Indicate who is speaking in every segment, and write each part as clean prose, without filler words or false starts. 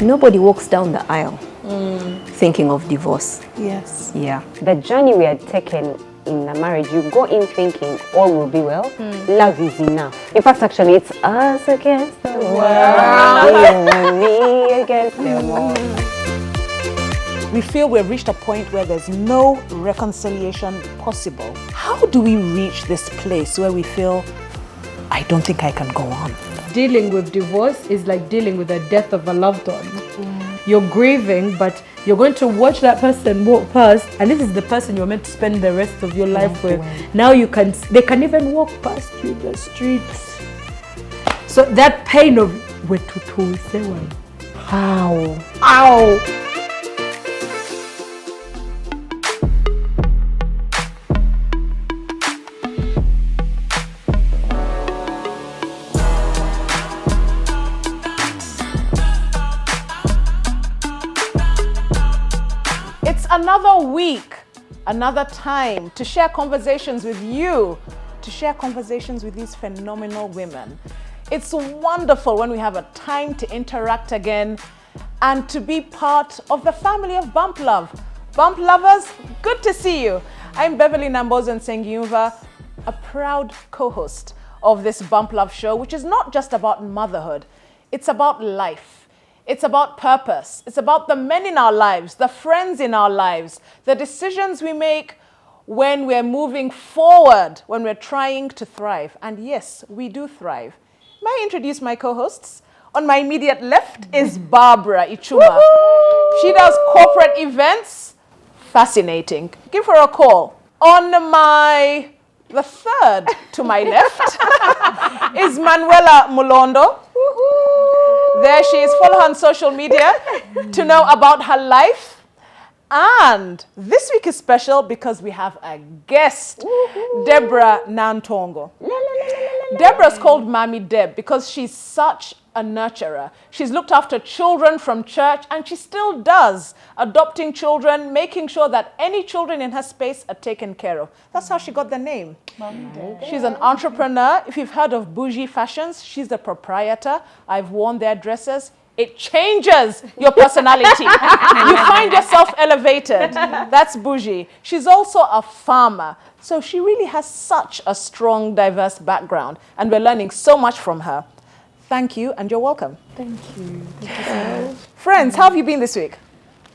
Speaker 1: Nobody walks down the aisle thinking of divorce.
Speaker 2: Yes.
Speaker 1: Yeah.
Speaker 3: The journey we had taken in the marriage, you go in thinking all will be well. Love is enough. In fact, actually, it's us against the world. You and me against them all.
Speaker 2: We feel we've reached a point where there's no reconciliation possible. How do we reach this place where we feel, I don't think I can go on?
Speaker 4: Dealing with divorce is like dealing with the death of a loved one. You're grieving, but you're going to watch that person walk past, and this is the person you're meant to spend the rest of your life with. Now they can even walk past you the streets. So that pain of ow, ow.
Speaker 2: Another week, another time to share conversations with you, to share conversations with these phenomenal women. It's wonderful when we have a time to interact again and to be part of the family of Bump Love. Bump Lovers, good to see you. I'm Beverley Nambozo Nsengiyumva, a proud co-host of this Bump Love show, which is not just about motherhood, it's about life. It's about purpose. It's about the men in our lives, the friends in our lives, the decisions we make when we're moving forward, when we're trying to thrive. And yes, we do thrive. May I introduce my co-hosts? On my immediate left is Barbara Ichuma. She does corporate events. Fascinating. Give her a call. On the third to my left is Manuela Mulondo. There she is. Follow her on social media to know about her life. And this week is special because we have a guest, Deborah Nantongo. Deborah's called Mami Deb because she's such a nurturer. She's looked after children from church, and she still does, adopting children, making sure that any children in her space are taken care of. That's how she got the name. She's an entrepreneur. If you've heard of Bougie Fashions, she's the proprietor. I've worn their dresses. It changes your personality. You find yourself elevated. That's Bougie. She's also a farmer. So she really has such a strong, diverse background, and we're learning so much from her. Thank you, and you're welcome.
Speaker 4: Thank you. Thank you so much.
Speaker 2: Friends, how have you been this week?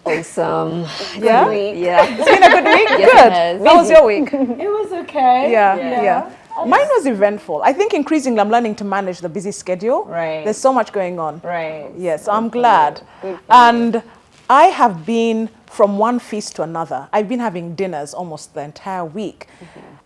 Speaker 1: Awesome.
Speaker 2: Yeah?
Speaker 1: Good week. Yeah.
Speaker 2: It's been a good week?
Speaker 1: Yes,
Speaker 2: Good.
Speaker 1: it has.
Speaker 2: How was your week?
Speaker 4: It was okay.
Speaker 2: Yeah. Mine was eventful. I think increasingly I'm learning to manage the busy schedule.
Speaker 3: Right.
Speaker 2: There's so much going on.
Speaker 3: Right.
Speaker 2: Yes, I'm glad. And I have been from one feast to another. I've been having dinners almost the entire week.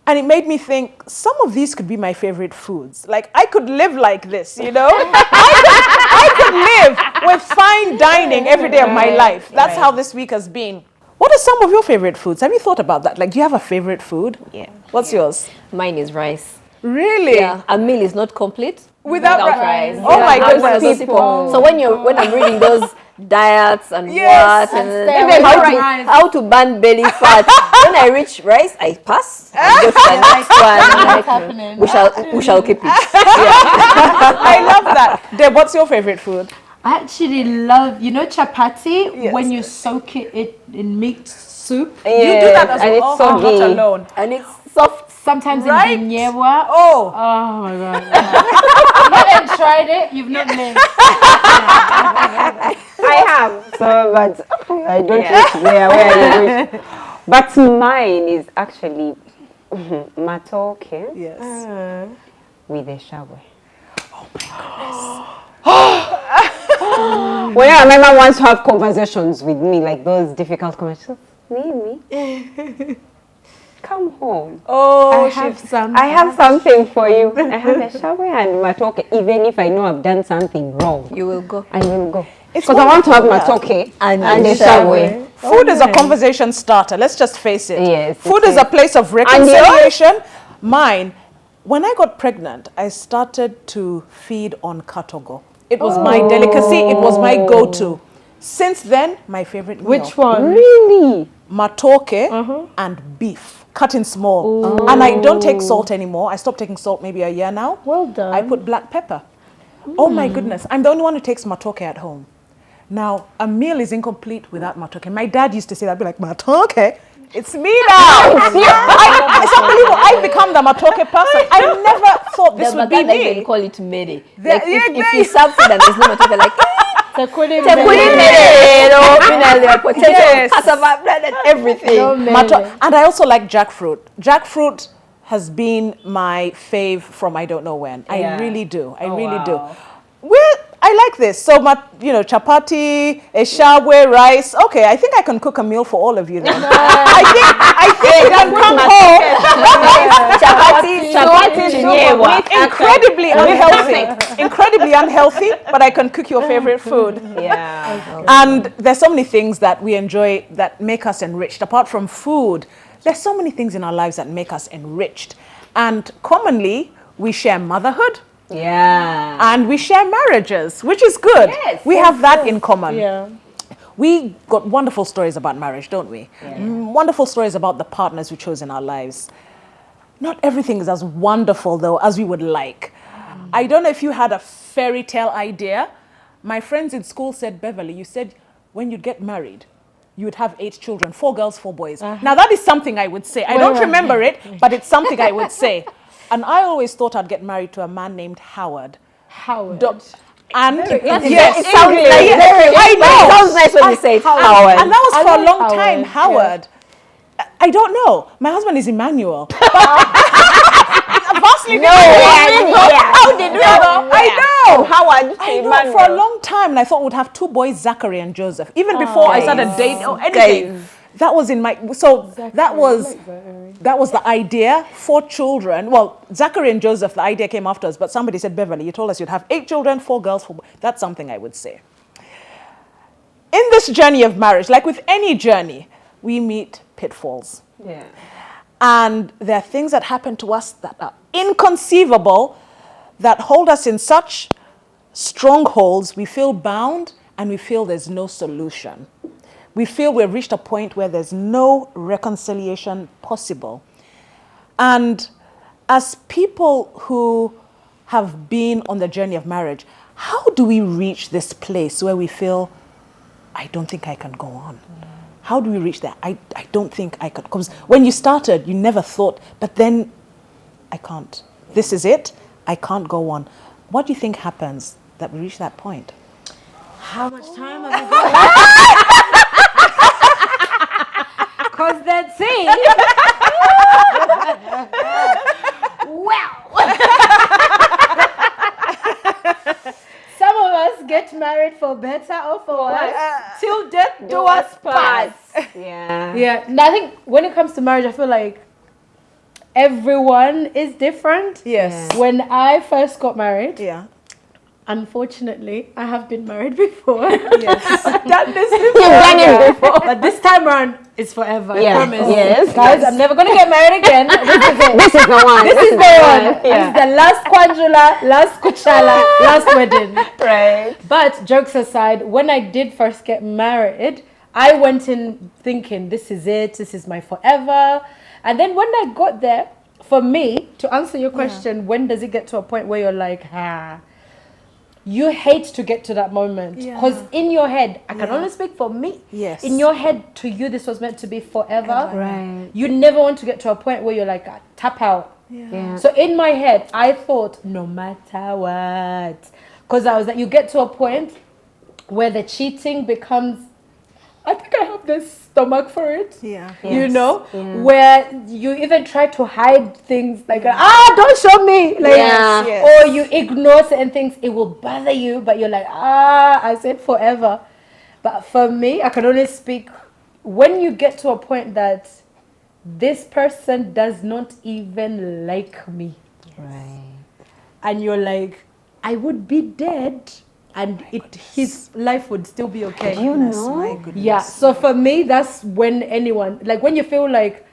Speaker 2: And it made me think, some of these could be my favorite foods. Like, I could live like this, you know? I could live with fine dining every day of my life. That's how this week has been. What are some of your favorite foods? Have you thought about that? Like, do you have a favorite food?
Speaker 1: Yeah.
Speaker 2: What's yours?
Speaker 1: Mine is rice.
Speaker 2: Really?
Speaker 1: Yeah. A meal is not complete
Speaker 2: Without
Speaker 1: rice.
Speaker 2: Oh my
Speaker 1: I'm one of
Speaker 2: goodness.
Speaker 1: those people. So when I'm reading those diets and
Speaker 2: Yes.
Speaker 1: what and
Speaker 4: stay
Speaker 1: even
Speaker 4: away
Speaker 1: how
Speaker 4: from
Speaker 1: to,
Speaker 4: rice.
Speaker 1: how to burn belly fat. When I reach rice, I pass. I go to the next one.
Speaker 4: What's happening?
Speaker 1: We shall keep it.
Speaker 2: I love that. Deb, what's your favorite food?
Speaker 4: I actually love, chapati,
Speaker 2: Yes.
Speaker 4: when you soak it in meat soup.
Speaker 2: You do that as
Speaker 3: and
Speaker 2: well.
Speaker 3: it's so
Speaker 2: I'm not
Speaker 3: good.
Speaker 2: alone.
Speaker 1: And it's soft.
Speaker 4: Sometimes
Speaker 2: Right?
Speaker 4: in Binyewa.
Speaker 2: Oh,
Speaker 4: Oh my God. You haven't tried it, you've not lived.
Speaker 3: I have. So, but I don't reach where you reach. But mine is actually matoke
Speaker 2: yes.
Speaker 3: with a shower. When I remember once to have conversations with me, like those difficult conversations, Mimi, come home.
Speaker 2: Oh,
Speaker 4: I have some.
Speaker 3: I have something for you. I have a shower and matoke, even if I know I've done something wrong.
Speaker 1: You will go.
Speaker 3: I will go.
Speaker 2: It's
Speaker 3: Because I want to have
Speaker 2: wonderful,
Speaker 3: matoke
Speaker 1: And
Speaker 3: and a
Speaker 1: a
Speaker 3: shower.
Speaker 2: Food is a conversation starter. Let's just face it.
Speaker 3: Yes,
Speaker 2: Food
Speaker 3: it
Speaker 2: is a
Speaker 3: is.
Speaker 2: place of reconciliation. Mine, when I got pregnant, I started to feed on katogo. It was my delicacy. It was my go-to. Since then, my favorite meal.
Speaker 4: Which one?
Speaker 3: Really?
Speaker 2: Matoke and beef, cut in small. And I don't take salt anymore. I stopped taking salt maybe a year now.
Speaker 4: Well done.
Speaker 2: I put black pepper. Oh my goodness. I'm the only one who takes matoke at home. Now, a meal is incomplete without matoke. My dad used to say that, I'd be like, matoke? It's me now. It's unbelievable. I've become the matoke person. I never thought this would be me.
Speaker 1: They call it mere.
Speaker 2: They-
Speaker 1: Like
Speaker 2: yeah,
Speaker 1: if you serve food and there's no matoke, like
Speaker 4: Tekuli
Speaker 1: potato,
Speaker 2: Yes.
Speaker 1: cassava, bread, and everything.
Speaker 2: And I also like jackfruit. Jackfruit has been my fave from I don't know when. I really do. I really do. Well, I like this. So, chapati, eshabwe, rice. Okay, I think I can cook a meal for all of you then. I think you can come home. Incredibly unhealthy. Incredibly unhealthy, but I can cook your favorite food.
Speaker 1: Yeah.
Speaker 2: And there's so many things that we enjoy that make us enriched. Apart from food, there's so many things in our lives that make us enriched. And commonly, we share motherhood.
Speaker 1: Yeah.
Speaker 2: And we share marriages, which is good.
Speaker 1: Yes,
Speaker 2: we have that in common.
Speaker 4: Yeah.
Speaker 2: We got wonderful stories about marriage, don't we?
Speaker 1: Yeah.
Speaker 2: Wonderful stories about the partners we chose in our lives. Not everything is as wonderful, though, as we would like. I don't know if you had a fairy tale idea. My friends in school said, Beverly, you said when you'd get married, you would have 8 children, 4 girls, 4 boys. Now, that is something I would say. I don't remember it, but it's something I would say. And I always thought I'd get married to a man named Howard.
Speaker 4: Howard.
Speaker 2: And
Speaker 1: Yes,
Speaker 2: it sounds like
Speaker 1: I know. It sounds nice when you say it. Howard.
Speaker 2: And that was for a long
Speaker 4: Howard,
Speaker 2: time,
Speaker 4: yeah.
Speaker 2: Howard. I don't know. My husband is Emmanuel. Vastly
Speaker 1: How did we know?
Speaker 2: I know.
Speaker 1: Howard.
Speaker 2: I know. For a long time, and I thought we'd have 2 boys, Zachary and Joseph. Even before I started dating or anything. That was in my that was the idea. 4 children. Well, Zachary and Joseph, the idea came after us, but somebody said, Beverly, you told us you'd have 8 children, 4 girls, 4 boys. That's something I would say. In this journey of marriage, like with any journey, we meet pitfalls.
Speaker 1: Yeah.
Speaker 2: And there are things that happen to us that are inconceivable, that hold us in such strongholds. We feel bound and we feel there's no solution. We feel we've reached a point where there's no reconciliation possible. And as people who have been on the journey of marriage, how do we reach this place where we feel, I don't think I can go on? How do we reach that? I don't think I could. Because when you started, you never thought, but then I can't. This is it. I can't go on. What do you think happens that we reach that point?
Speaker 4: How much time have we got? Because that's it. Some of us get married for better or for worse. Till death do us part.
Speaker 1: Yeah.
Speaker 4: Yeah. And I think when it comes to marriage, I feel like everyone is different.
Speaker 2: Yes.
Speaker 4: When I first got married,
Speaker 2: Yeah.
Speaker 4: unfortunately, I have been married before.
Speaker 2: Yes.
Speaker 1: Done it before.
Speaker 4: But this time around, it's forever.
Speaker 1: Yeah.
Speaker 4: I promise.
Speaker 1: Yes.
Speaker 4: Guys, I'm never going to get married again. This is it.
Speaker 1: This is the one.
Speaker 4: This is the one.
Speaker 1: Yeah.
Speaker 4: This is the last Kwanjula, last Kuchala, last wedding.
Speaker 1: Right.
Speaker 4: But jokes aside, when I did first get married, I went in thinking, this is it. This is my forever. And then when I got there, for me, to answer your question, when does it get to a point where you're like, you hate to get to that moment, because in your head, I can only speak for me.
Speaker 2: Yes.
Speaker 4: In your head, to you, this was meant to be forever.
Speaker 1: Right.
Speaker 4: You never want to get to a point where you're like, tap out.
Speaker 1: Yeah.
Speaker 4: So in my head, I thought, no matter what, because I was like, you get to a point where the cheating becomes, I think I have this stomach for it.
Speaker 2: Yeah.
Speaker 4: You know, where you even try to hide things like, don't show me. Like,
Speaker 1: Yes.
Speaker 4: or you ignore certain things, it will bother you, but you're like, I said forever. But for me, I can only speak when you get to a point that this person does not even like me.
Speaker 1: Right.
Speaker 4: And you're like, I would be dead and his life would still be okay.
Speaker 1: Do you know?
Speaker 2: My goodness.
Speaker 4: Yeah, so for me, that's when anyone, like when you feel like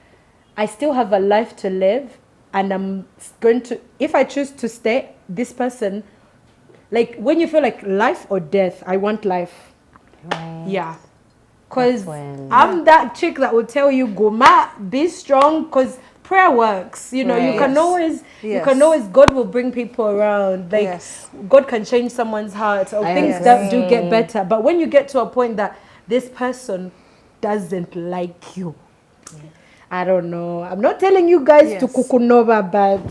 Speaker 4: I still have a life to live and I'm going to, if I choose to stay, this person, like when you feel like life or death, I want life.
Speaker 1: Right.
Speaker 4: Yeah. Because
Speaker 1: That's when-
Speaker 4: I'm that chick that will tell you, Goma, be strong, because prayer works. You know, you can always, God will bring people around. Like, God can change someone's heart or things that do get better. But when you get to a point that this person doesn't like you, I don't know. I'm not telling you guys to kukunova, but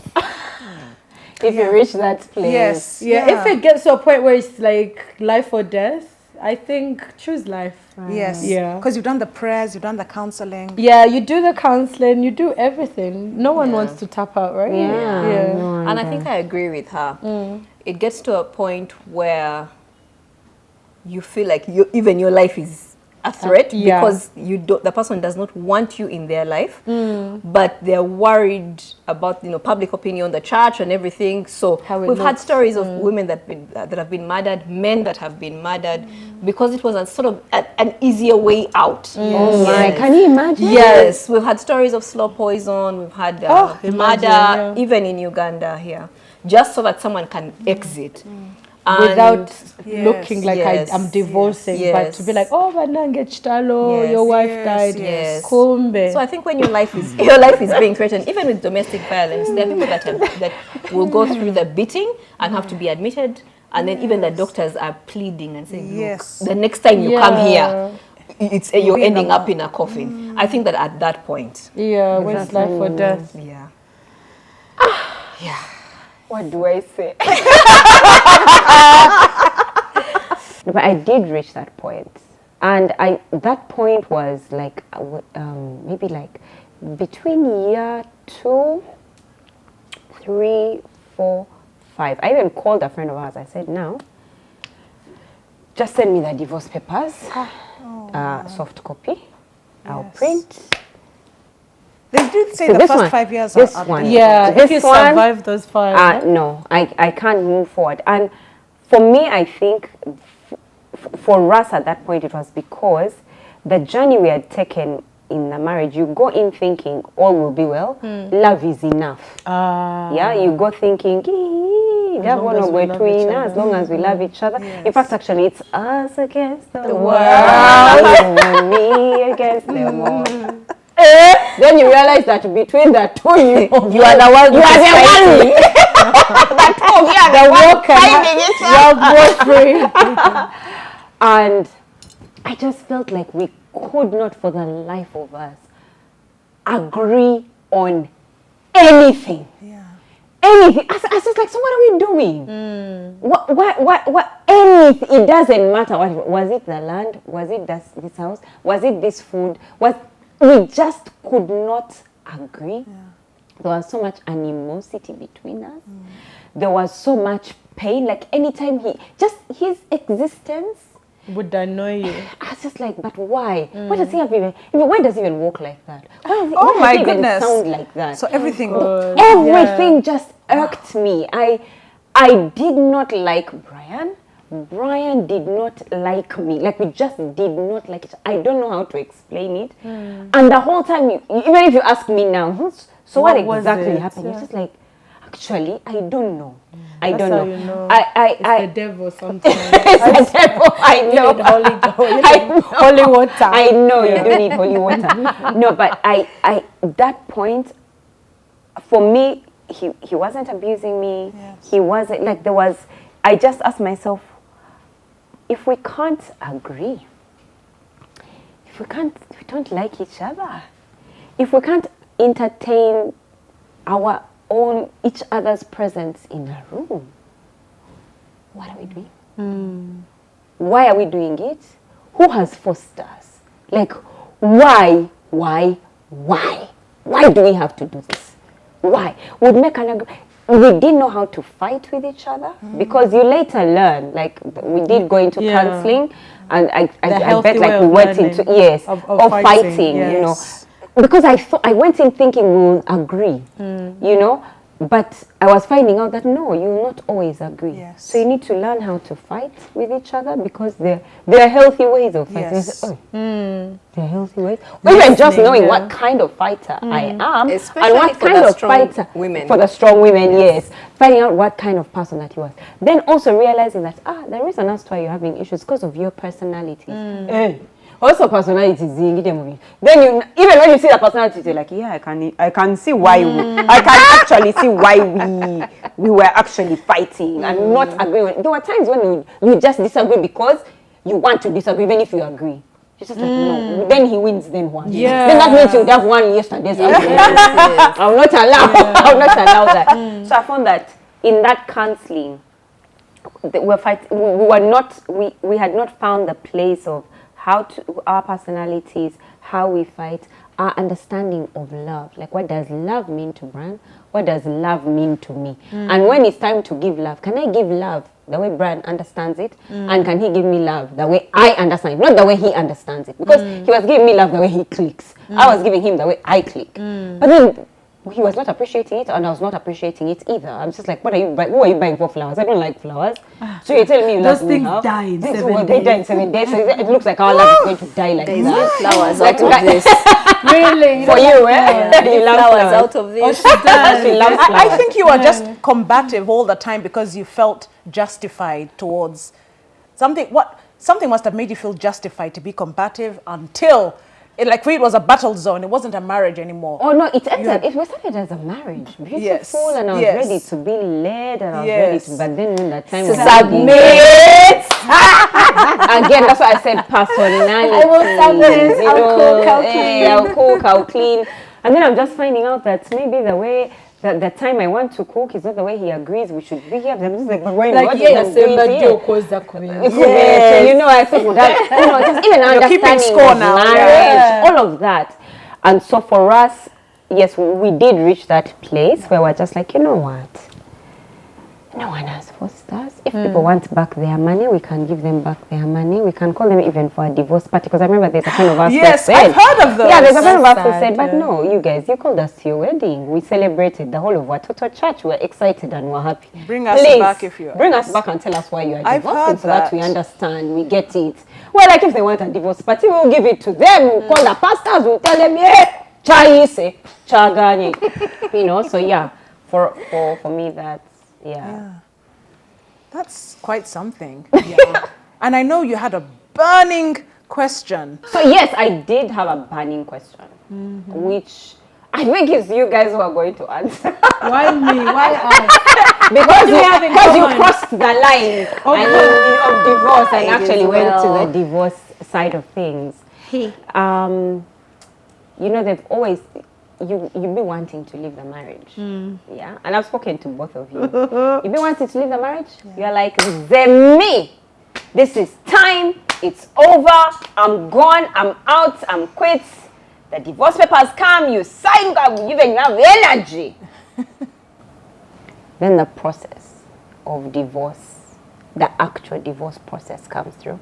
Speaker 3: if you reach that place.
Speaker 4: If it gets to a point where it's like life or death, I think choose life.
Speaker 2: Yes. Yeah. Because you've done the prayers, you've done the counseling.
Speaker 4: Yeah, you do the counseling, you do everything. No one wants to tap out, right?
Speaker 1: Yeah. No, and I think I agree with her. It gets to a point where you feel like even your life is a threat because the person does not want you in their life, but they're worried about public opinion, the church, and everything. So we've had stories of women that have been murdered, men that have been murdered because it was a sort of an easier way out.
Speaker 3: Oh my! Can you imagine?
Speaker 1: Yes, we've had stories of slow poison. We've had murder even in Uganda here, just so that someone can exit.
Speaker 4: Without looking like I'm divorcing, but to be like, oh, your wife died. Kumbe.
Speaker 1: So I think when your life is being threatened, even with domestic violence, there are people that will go through the beating and have to be admitted, and then even the doctors are pleading and saying, look, the next time you come here, you're ending up in a coffin. I think that at that point,
Speaker 4: where's life or death?
Speaker 3: What do I say? But I did reach that point. And that point was like, maybe like between year 2, 3, 4, 5. I even called a friend of ours. I said, now, just send me the divorce papers, soft copy. I'll print.
Speaker 2: They did say the first 5 years
Speaker 3: this
Speaker 2: are
Speaker 3: one.
Speaker 4: If you survive those 5.
Speaker 3: No, I can't move forward. And for me, I think for us at that point, it was because the journey we had taken in the marriage, you go in thinking all will be well. Love is enough. You go thinking, that one will go between us as long as we love each other. In fact, actually, it's us against the world. Me against the world. Then you realize that between the two you are the one. You are the one. The two of you are the one fighting each other. And I just felt like we could not, for the life of us, agree on anything. Anything. I was just like, so what are we doing? What? Anything. It doesn't matter. What was it? The land? Was it this house? Was it this food? We just could not agree. There was so much animosity between us. There was so much pain. Like anytime his existence
Speaker 4: would annoy you.
Speaker 3: I was just like, but why? Why does he have why does he even walk like that? Why
Speaker 2: my
Speaker 3: does he
Speaker 2: goodness.
Speaker 3: even sound like that?
Speaker 2: So everything
Speaker 3: just irked me. I did not like Brian. Brian did not like me. Like, we just did not like it. I don't know how to explain it. And the whole time, even if you ask me now, so what exactly happened? It's just like, actually, I don't know. I don't know.
Speaker 4: You know.
Speaker 3: It's
Speaker 4: the devil sometimes.
Speaker 3: It's the devil. I know.
Speaker 4: Holy water.
Speaker 3: I know you do need holy water. No, but that point, for me, he wasn't abusing me. He wasn't, like, I just asked myself, if we can't agree, if we don't like each other, if we can't entertain each other's presence in a room, what are we doing? Why are we doing it? Who has forced us? Like, why do we have to do this? Why? We'd make an agreement. We didn't know how to fight with each other because you later learn. Like, we did go into counseling, and I bet like we went into of fighting. You know, because I went in thinking we will agree. You know, but I was finding out that no, you will not always agree. So you need to learn how to fight with each other because there are healthy ways of fighting. There are healthy ways. Even just knowing what kind of fighter I am,
Speaker 1: especially
Speaker 3: and what kind of fighter
Speaker 1: women.
Speaker 3: For the strong women, finding out what kind of person that you are. Then also realizing that the reason as to why you're having issues because of your personality. Also, personality is then you even when you see the personality, you're like, yeah, I can see why I can actually see why we were actually fighting and not agreeing. There were times when you just disagree because you want to disagree, even if you agree. It's just like, no. Then he wins, then one.
Speaker 4: Yeah.
Speaker 3: Then that means you would have won yesterday's argument. I will not allow. I will not allow that. So I found that in that counseling, we had not found the place of how to our personalities, how we fight, our understanding of love. Like, what does love mean to Brian? What does love mean to me? And when it's time to give love, can I give love the way Brian understands it? And can he give me love the way I understand it? Not the way he understands it. Because he was giving me love the way he clicks. I was giving him the way I click. But then he was not appreciating it, and I was not appreciating it either. I'm just like, what are you buying? Who are you buying for flowers? I don't like flowers. So you're telling me you
Speaker 4: those
Speaker 3: love me
Speaker 4: things
Speaker 3: now?
Speaker 4: die in 7 days.
Speaker 3: They die in 7 days. So it looks like our love is going to die like
Speaker 1: There's
Speaker 3: that.
Speaker 1: flowers out of this.
Speaker 4: Really?
Speaker 3: For you, eh? You love
Speaker 1: Flowers
Speaker 3: flowers.
Speaker 1: out of this.
Speaker 3: She loves flowers.
Speaker 2: I think you are just combative all the time because you felt justified towards something. Something must have made you feel justified to be combative until, like for you, it was a battle zone. It wasn't a marriage anymore.
Speaker 3: Oh no, it started as a marriage. Beautiful, and I was ready to be led, and I was ready to, but then when that time
Speaker 1: To
Speaker 3: was
Speaker 1: submit.
Speaker 3: again, that's why I said personality.
Speaker 1: I will submit. I'll cook, I'll clean.
Speaker 3: I'll cook, I'll clean. And then I'm just finding out that maybe the way the time I want to cook is not the way he agrees we should be here. I'm just like, but why not?
Speaker 4: Yes,
Speaker 3: So you know, I think that just even understanding of marriage, all of that. And so for us, yes, we did reach that place where we're just like, you know what? No one has forced us. If people want back their money, we can give them back their money. We can call them even for a divorce party. Because I remember there's a friend of ours who said...
Speaker 2: I've heard of those.
Speaker 3: Yeah, there's a friend of ours who said, but no, you guys, you called us to your wedding. We celebrated the whole of Watoto Church. We're excited and we're happy.
Speaker 2: Bring us back if you are.
Speaker 3: Bring us back and tell us why you are
Speaker 2: I've
Speaker 3: divorcing
Speaker 2: heard
Speaker 3: so that we
Speaker 2: that.
Speaker 3: understand, we get it. Well, like if they want a divorce party, we'll give it to them. We'll call the pastors, we'll tell them, yeah, chaise, chagani. You know, so yeah, for me, that's, yeah.
Speaker 2: That's quite something. Yeah. And I know you had a burning question.
Speaker 3: So yes, I did have a burning question, which I think is you guys who are going to answer.
Speaker 4: Why me? Why I?
Speaker 3: because you crossed the line of divorce and actually went to the divorce side of things. You know, they've always... You've been wanting to leave the marriage. Yeah? And I've spoken to both of you. You've been wanting to leave the marriage? You're like, me. This is time. It's over. I'm gone. I'm out. I'm quit. The divorce papers come. You sign. You even have energy. Then the process of divorce, the actual divorce process comes through.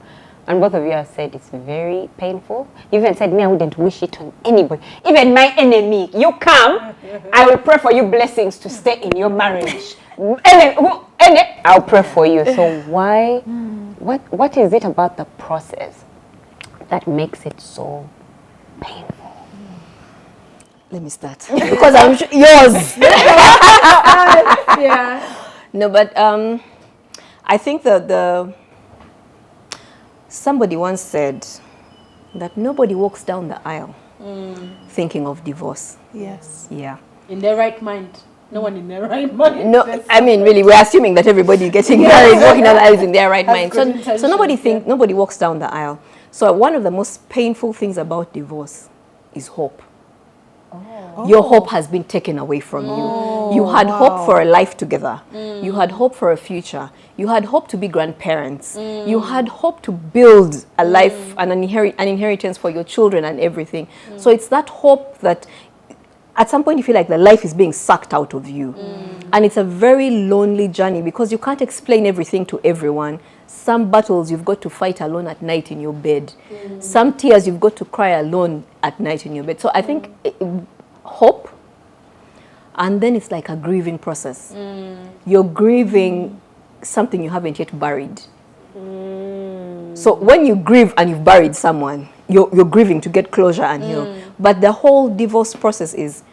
Speaker 3: And both of you have said it's very painful. You even said, me, I wouldn't wish it on anybody. Even my enemy. You come, I will pray for you blessings to stay in your marriage. I'll pray for you. So why, what is it about the process that makes it so painful?
Speaker 1: Let me start. Because I'm sure yours.
Speaker 4: Yeah.
Speaker 1: No, but I think the somebody once said that nobody walks down the aisle thinking of divorce.
Speaker 2: Yes.
Speaker 1: Yeah.
Speaker 4: In their right mind. No one in their right mind.
Speaker 1: No, I mean, really, we're assuming that everybody getting married, walking down the aisle is in their right mind. So nobody walks down the aisle. So one of the most painful things about divorce is hope. Your hope has been taken away from you. You had hope for a life together. You had hope for a future. You had hope to be grandparents. You had hope to build a life and an inheritance for your children and everything. So it's that hope that at some point you feel like the life is being sucked out of you. And it's a very lonely journey because you can't explain everything to everyone. Some battles you've got to fight alone at night in your bed. Some tears you've got to cry alone at night in your bed. So I think hope, and then it's like a grieving process. You're grieving something you haven't yet buried. So when you grieve and you've buried someone, you're grieving to get closure and heal. But the whole divorce process is,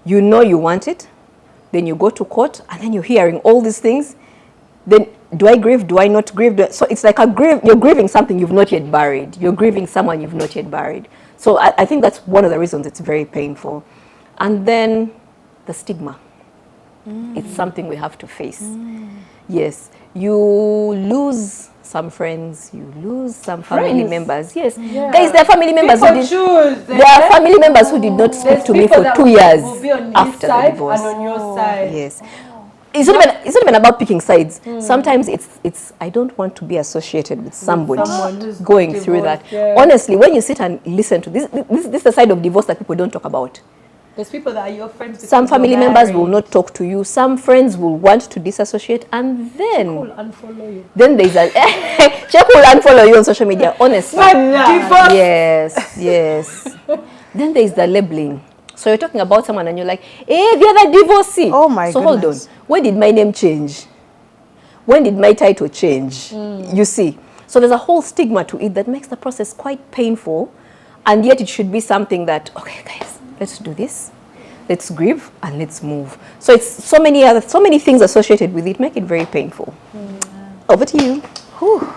Speaker 1: you know you want it, then you go to court, and then you're hearing all these things. Then do I grieve? Do I not grieve? So it's like you're grieving something you've not yet buried. You're grieving someone you've not yet buried. So I think that's one of the reasons it's very painful. And then the stigma. It's something we have to face. Yes, you lose some friends, you lose some family members. Yes, there are family members there are family members who did not speak to me for 2 years after the divorce.
Speaker 4: And on your side.
Speaker 1: Yes. It's not even about picking sides. Sometimes it's I don't want to be associated with somebody going through that.
Speaker 4: Yeah.
Speaker 1: Honestly, when you sit and listen to this is the side of divorce that people don't talk about.
Speaker 4: There's people that are your friends.
Speaker 1: Some family members will not talk to you. Some friends will want to disassociate, and then
Speaker 4: unfollow you.
Speaker 1: Then there's a check will unfollow you on social media. Honestly, yes. Then there's the labeling. So you're talking about someone, and you're like, "Hey, the other divorcee."
Speaker 2: Oh my goodness.
Speaker 1: So hold on. When did my name change? When did my title change? You see. So there's a whole stigma to it that makes the process quite painful, and yet it should be something that, okay, guys, let's do this. Let's grieve and let's move. So it's so many things associated with it make it very painful. Over to you.
Speaker 3: Whew.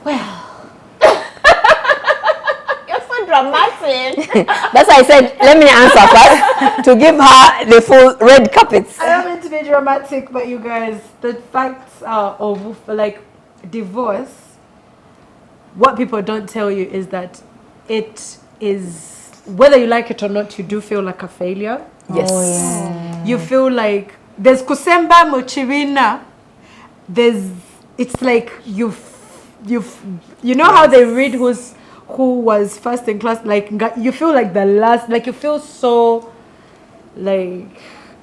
Speaker 3: Well. You're so dramatic.
Speaker 1: That's why I said, let me answer first to give her the full red carpets.
Speaker 4: I don't mean to be dramatic, but you guys, the facts are of like divorce. What people don't tell you is that it is, whether you like it or not, you do feel like a failure.
Speaker 1: Yes.
Speaker 3: Oh, yeah.
Speaker 4: You feel like there's kusemba mochirina. It's like you know how they read who was first in class, like you feel like the last, like you feel so like,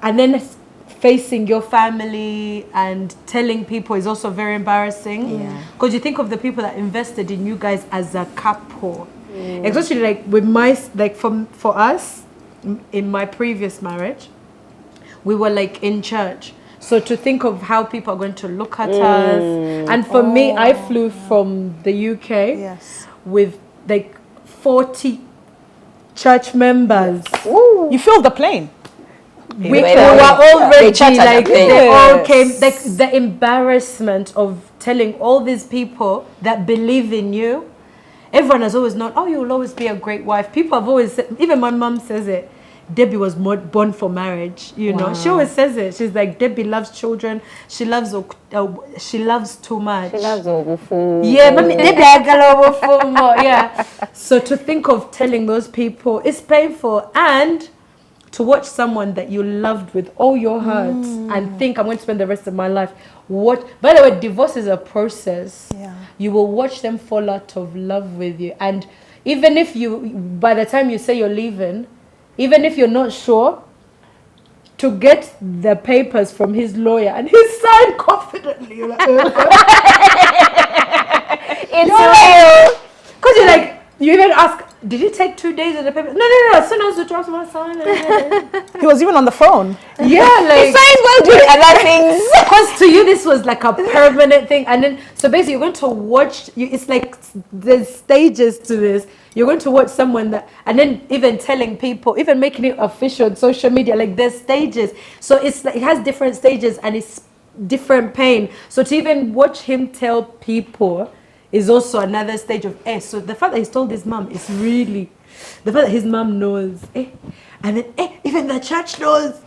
Speaker 4: and then facing your family and telling people is also very embarrassing.
Speaker 1: Yeah.
Speaker 4: Because you think of the people that invested in you guys as a couple. Especially like with for us, in my previous marriage, we were like in church. So to think of how people are going to look at us. And for me, I flew from the UK with like 40 church members.
Speaker 2: Ooh. You filled the plane.
Speaker 4: We were all ready, like they all came.
Speaker 1: Yes.
Speaker 4: Like the embarrassment of telling all these people that believe in you. Everyone has always known, oh, you will always be a great wife. People have always said, even my mom says it, Debbie was born for marriage, you know. She always says it. She's like, Debbie loves children. She loves too much.
Speaker 3: She loves Ogufu.
Speaker 4: Yeah, but Debbie yeah. So to think of telling those people, it's painful. And to watch someone that you loved with all your heart and think, I'm going to spend the rest of my life. By the way, divorce is a process.
Speaker 2: Yeah.
Speaker 4: You will watch them fall out of love with you. And even if by the time you say you're leaving, even if you're not sure, to get the papers from his lawyer and he signed confidently. You're like,
Speaker 1: it's real.
Speaker 4: Because you're like, you even ask, did it take 2 days of the paper? No. As soon as the draft was signed.
Speaker 2: He was even on the phone.
Speaker 4: Yeah, like.
Speaker 1: Besides going to other things.
Speaker 4: Because to you, this was like a permanent thing. And then, so basically, you're going to watch, it's like there's stages to this. You're going to watch someone that, and then even telling people, even making it official on social media, like there's stages. So it's like, it has different stages and it's different pain. So to even watch him tell people is also another stage of so the fact that he's told his mom is really, the fact that his mom knows, and then even the church knows.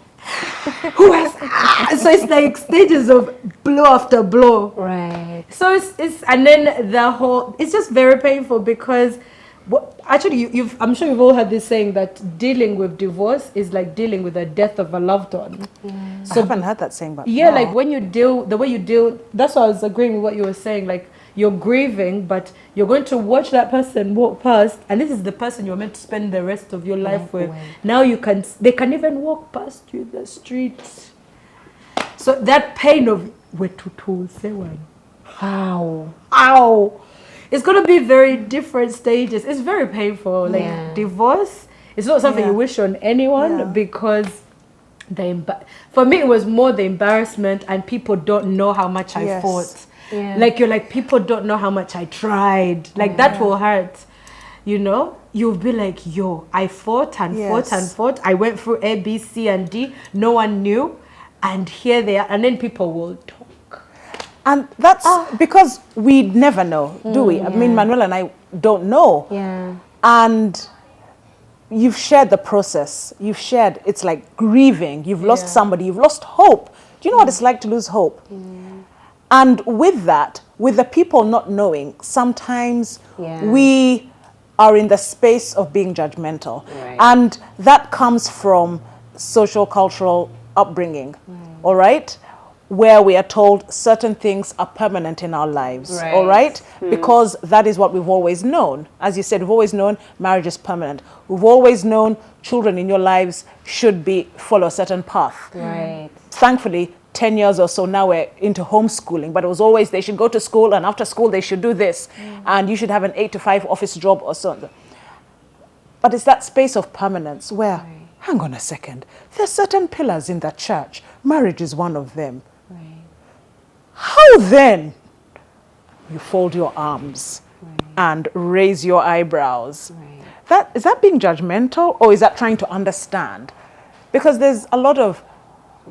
Speaker 4: Who has so it's like stages of blow after blow.
Speaker 3: Right.
Speaker 4: So it's and then the whole, it's just very painful because actually I'm sure you've all heard this saying that dealing with divorce is like dealing with the death of a loved one.
Speaker 2: So I haven't heard that saying, but
Speaker 4: like when you deal, the way you deal, that's why I was agreeing with what you were saying, like you're grieving, but you're going to watch that person walk past, and this is the person you're meant to spend the rest of your life with. Now they can even walk past you in the streets. So that pain of ow, it's going to be very different stages. It's very painful. Like divorce, it's not something you wish on anyone because for me it was more the embarrassment, and people don't know how much I fought. Yeah. Like you're like, people don't know how much I tried. Like that will hurt. You know, you'll be like, yo, I fought and fought and fought. I went through A, B, C, and D. No one knew. And here they are. And then people will talk.
Speaker 2: And that's because we never know, do we? I mean, Manuela and I don't know.
Speaker 3: Yeah.
Speaker 2: And you've shared the process. You've shared, it's like grieving. You've lost somebody. You've lost hope. Do you know what it's like to lose hope? And with that, with the people not knowing, sometimes we are in the space of being judgmental.
Speaker 3: Right.
Speaker 2: And that comes from social, cultural upbringing, all right? Where we are told certain things are permanent in our lives, all right? Because that is what we've always known. As you said, we've always known marriage is permanent. We've always known children in your lives should follow a certain path.
Speaker 3: Right.
Speaker 2: Thankfully, 10 years or so now we're into homeschooling, but it was always they should go to school and after school they should do this and you should have an 8 to 5 office job or something. But it's that space of permanence where, hang on a second, there's certain pillars in that church. Marriage is one of them. How then you fold your arms and raise your eyebrows? Is that being judgmental or is that trying to understand? Because there's a lot of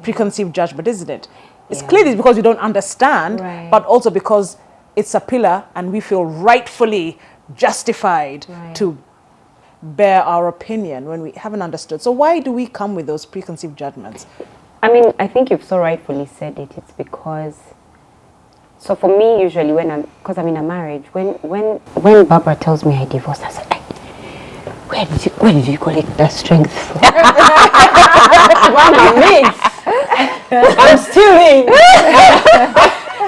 Speaker 2: preconceived judgment, isn't it? It's clearly because we don't understand, but also because it's a pillar and we feel rightfully justified to bear our opinion when we haven't understood. So why do we come with those preconceived judgments?
Speaker 3: I mean, I think you've so rightfully said it. It's because, so for me, usually because I'm in a marriage, when Barbara tells me I divorced, I say, hey, where did you collect that strength from? Mama, me. I'm still in.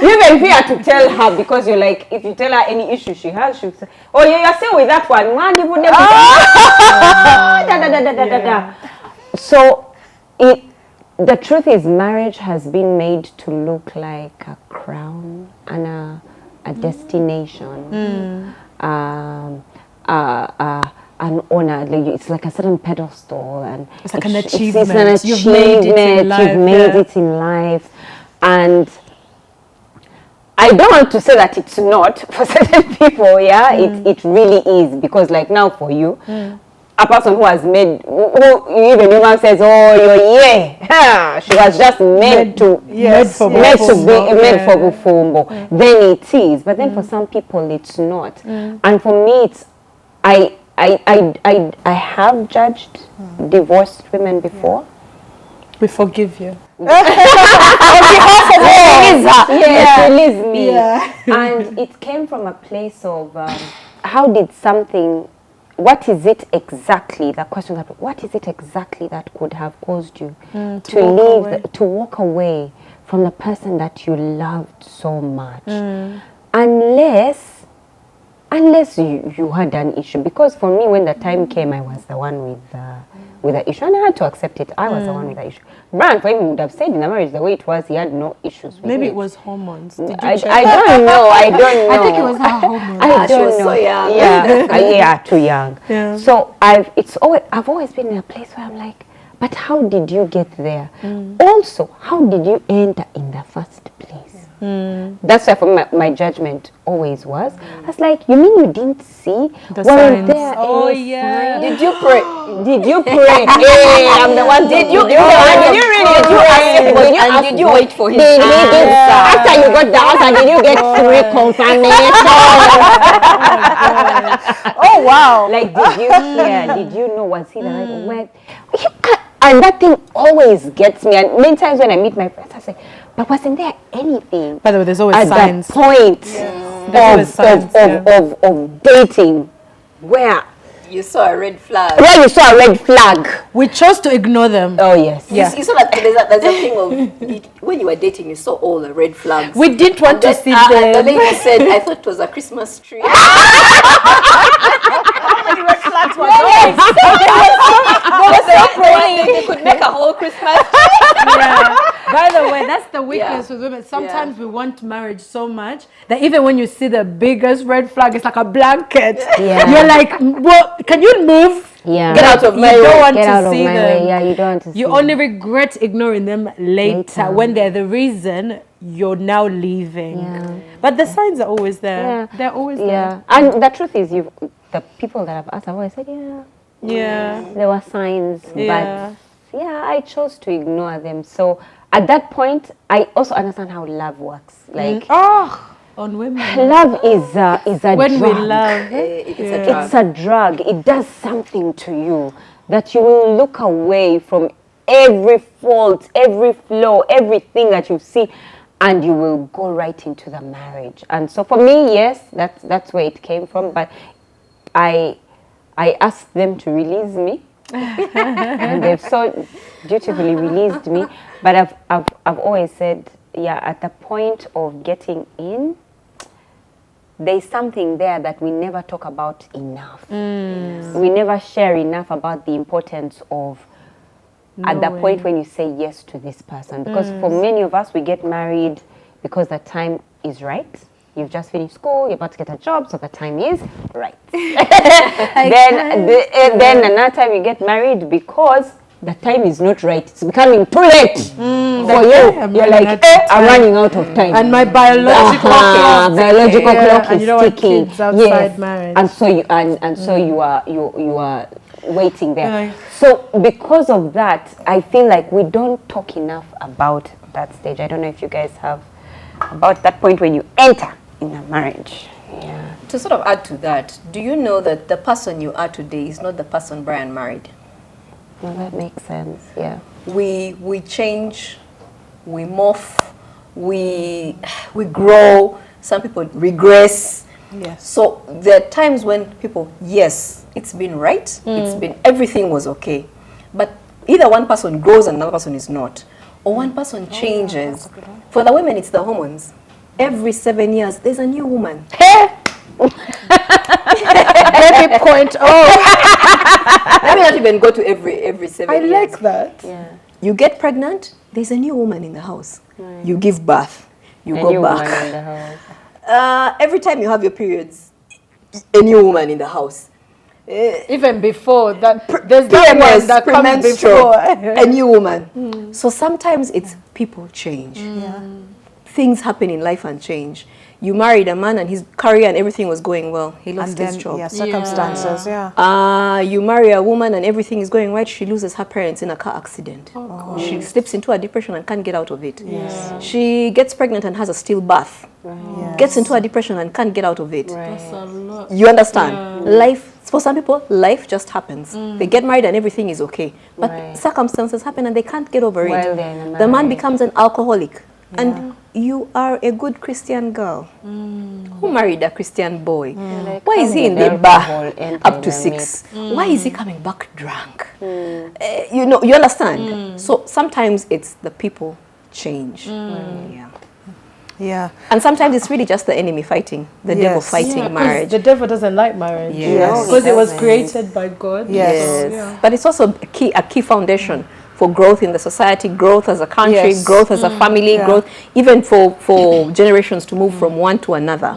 Speaker 3: You even fear to tell her because you're like, if you tell her any issue she has, she'll say, oh, you're still with that one. So the truth is marriage has been made to look like a crown and a destination. An honor, like it's like a certain pedestal, and
Speaker 4: it's like an achievement.
Speaker 3: It's an
Speaker 4: You've made it in life.
Speaker 3: You've made it in life, and I don't want to say that it's not for certain people. Yeah, it really is, because like now for you, a person who has made, who even your mom says, oh, you're she was just made for Bufumbo. Then it is, but then for some people it's not, and for me it's I have judged divorced women before.
Speaker 4: We forgive you.
Speaker 3: On behalf of all. Yes, release me.
Speaker 4: Yeah.
Speaker 3: And it came from a place of how did something, what is it exactly, the question that, what is it exactly that could have caused you to walk away from the person that you loved so much? Unless you had an issue. Because for me, when the time came, I was the one with the issue, and I had to accept it. I was the one with the issue. Brian, for him, would have stayed in the marriage the way it was. He had no issues with
Speaker 4: Maybe
Speaker 3: it.
Speaker 4: It was hormones. Did you
Speaker 3: I
Speaker 4: check?
Speaker 3: don't know. I don't know.
Speaker 4: I think it was her hormones.
Speaker 3: I
Speaker 1: She
Speaker 3: don't
Speaker 1: was
Speaker 3: know.
Speaker 1: so young.
Speaker 3: Yeah, too young.
Speaker 4: Yeah.
Speaker 3: So I've always been in a place where I'm like, but how did you get there? Also, how did you enter in the first place? That's why for my judgment always was. I was like, you mean you didn't see?
Speaker 4: The
Speaker 3: Weren't
Speaker 4: signs.
Speaker 3: there
Speaker 4: Oh,
Speaker 3: any
Speaker 4: yeah.
Speaker 3: signs? Did you pray? Did you pray? Hey, I'm the one. Did you really pray?
Speaker 1: Did you wait for his
Speaker 3: After you got the answer, did you get reconfirmation?
Speaker 2: Oh, wow.
Speaker 3: Like, did you hear? Did you know? Was he the right one? And that thing always gets me. And many times when I meet my friends, I say, but wasn't there anything?
Speaker 4: By the way, there's always
Speaker 3: at
Speaker 4: signs.
Speaker 3: that point of dating where
Speaker 1: You saw a red flag.
Speaker 3: you saw a red flag.
Speaker 4: We chose to ignore them.
Speaker 3: Oh, yes.
Speaker 4: Yeah.
Speaker 1: You saw that there's a thing of when you were dating, you saw all the red flags.
Speaker 4: We didn't want to see
Speaker 1: The
Speaker 4: them.
Speaker 1: lady said, I thought it was a Christmas tree.
Speaker 2: Red flags were
Speaker 1: They could make a whole Christmas.
Speaker 4: Yeah. By the way, that's the weakness with women. Sometimes we want marriage so much that even when you see the biggest red flag, it's like a blanket.
Speaker 3: Yeah.
Speaker 4: You're like, well, can you move?
Speaker 3: Yeah.
Speaker 1: Get out of my
Speaker 4: You don't
Speaker 1: way.
Speaker 4: want
Speaker 3: Get out
Speaker 4: to
Speaker 3: of
Speaker 4: see
Speaker 3: my
Speaker 4: them.
Speaker 3: way. Yeah, you don't want to see
Speaker 4: You
Speaker 3: them.
Speaker 4: only regret ignoring them later when they're the reason you're now leaving.
Speaker 3: Yeah.
Speaker 4: But the signs are always there.
Speaker 3: Yeah.
Speaker 4: They're always
Speaker 3: Yeah. And the truth is, the people that I've asked have always said,
Speaker 4: there. Yeah.
Speaker 3: there were signs,
Speaker 4: Yeah.
Speaker 3: but yeah, I chose to ignore them. So at that point, I also understand how love works. Like,
Speaker 4: on women.
Speaker 3: love is a
Speaker 4: When
Speaker 3: drug.
Speaker 4: we love,
Speaker 3: It's a drug. It does something to you that you will look away from every fault, every flaw, everything that you see, and you will go right into the marriage. And so for me, yes, that's where it came from. But I asked them to release me, and they've so dutifully released me. But I've always said, yeah, at the point of getting in, there's something there that we never talk about enough. We never share enough about the importance of at the point when you say yes to this person. Because for many of us, we get married because the time is right. You've just finished school, you're about to get a job, so the time is right. Then another time you get married because the time is not right. It's becoming too late for you. You're like, I'm running out of time.
Speaker 4: And my biological
Speaker 3: clock
Speaker 4: and
Speaker 3: is
Speaker 4: you don't want
Speaker 3: ticking.
Speaker 4: kids outside marriage.
Speaker 3: And so you so you are waiting there. So because of that, I feel like we don't talk enough about that stage. I don't know if you guys have about that point when you enter in a marriage. Yeah.
Speaker 1: To sort of add to that, do you know that the person you are today is not the person Brian married?
Speaker 3: Well, that makes sense. Yeah.
Speaker 1: We change, we morph, we grow. Some people regress.
Speaker 2: Yes.
Speaker 1: So there are times when people, yes, it's been right, it's been, everything was okay, but either one person grows and another person is not, or one person changes. For the women, it's the hormones. Every 7 years, there's a new woman.
Speaker 2: Baby point.
Speaker 1: Let me not even go to every 7 years.
Speaker 2: I like that.
Speaker 3: Yeah.
Speaker 1: You get pregnant, there's a new woman in the house. You give birth, you go back.
Speaker 3: In the house.
Speaker 1: Every time you have your periods, a new woman in the house.
Speaker 4: Even before that, there's that
Speaker 1: PMS,
Speaker 4: one that comes
Speaker 1: premenstrual,
Speaker 4: before.
Speaker 1: a new woman. So sometimes it's people change. Things happen in life and change. You married a man and his career and everything was going well. He lost his job.
Speaker 2: Yeah, circumstances,
Speaker 1: You marry a woman and everything is going right. She loses her parents in a car accident. She slips into a depression and can't get out of it. She gets pregnant and has a stillbirth. Gets into a depression and can't get out of it.
Speaker 4: That's a lot.
Speaker 1: You understand? Life, for some people, life just happens. They get married and everything is okay. But circumstances happen and they can't get over
Speaker 3: While
Speaker 1: it.
Speaker 3: they're in a
Speaker 1: The man
Speaker 3: marriage.
Speaker 1: becomes an alcoholic. And you are a good Christian girl who married a Christian boy. Why is he in the bar up to 6? Why is he coming back drunk? You understand? So sometimes it's the people change.
Speaker 2: Yeah.
Speaker 1: And sometimes it's really just the enemy fighting, the devil fighting marriage.
Speaker 4: The devil doesn't like marriage.
Speaker 1: Yes.
Speaker 4: Because it was created by God.
Speaker 2: Yes.
Speaker 4: So,
Speaker 1: But it's also a key foundation for growth in the society, growth as a country, growth as a family, growth even for generations to move from one to another,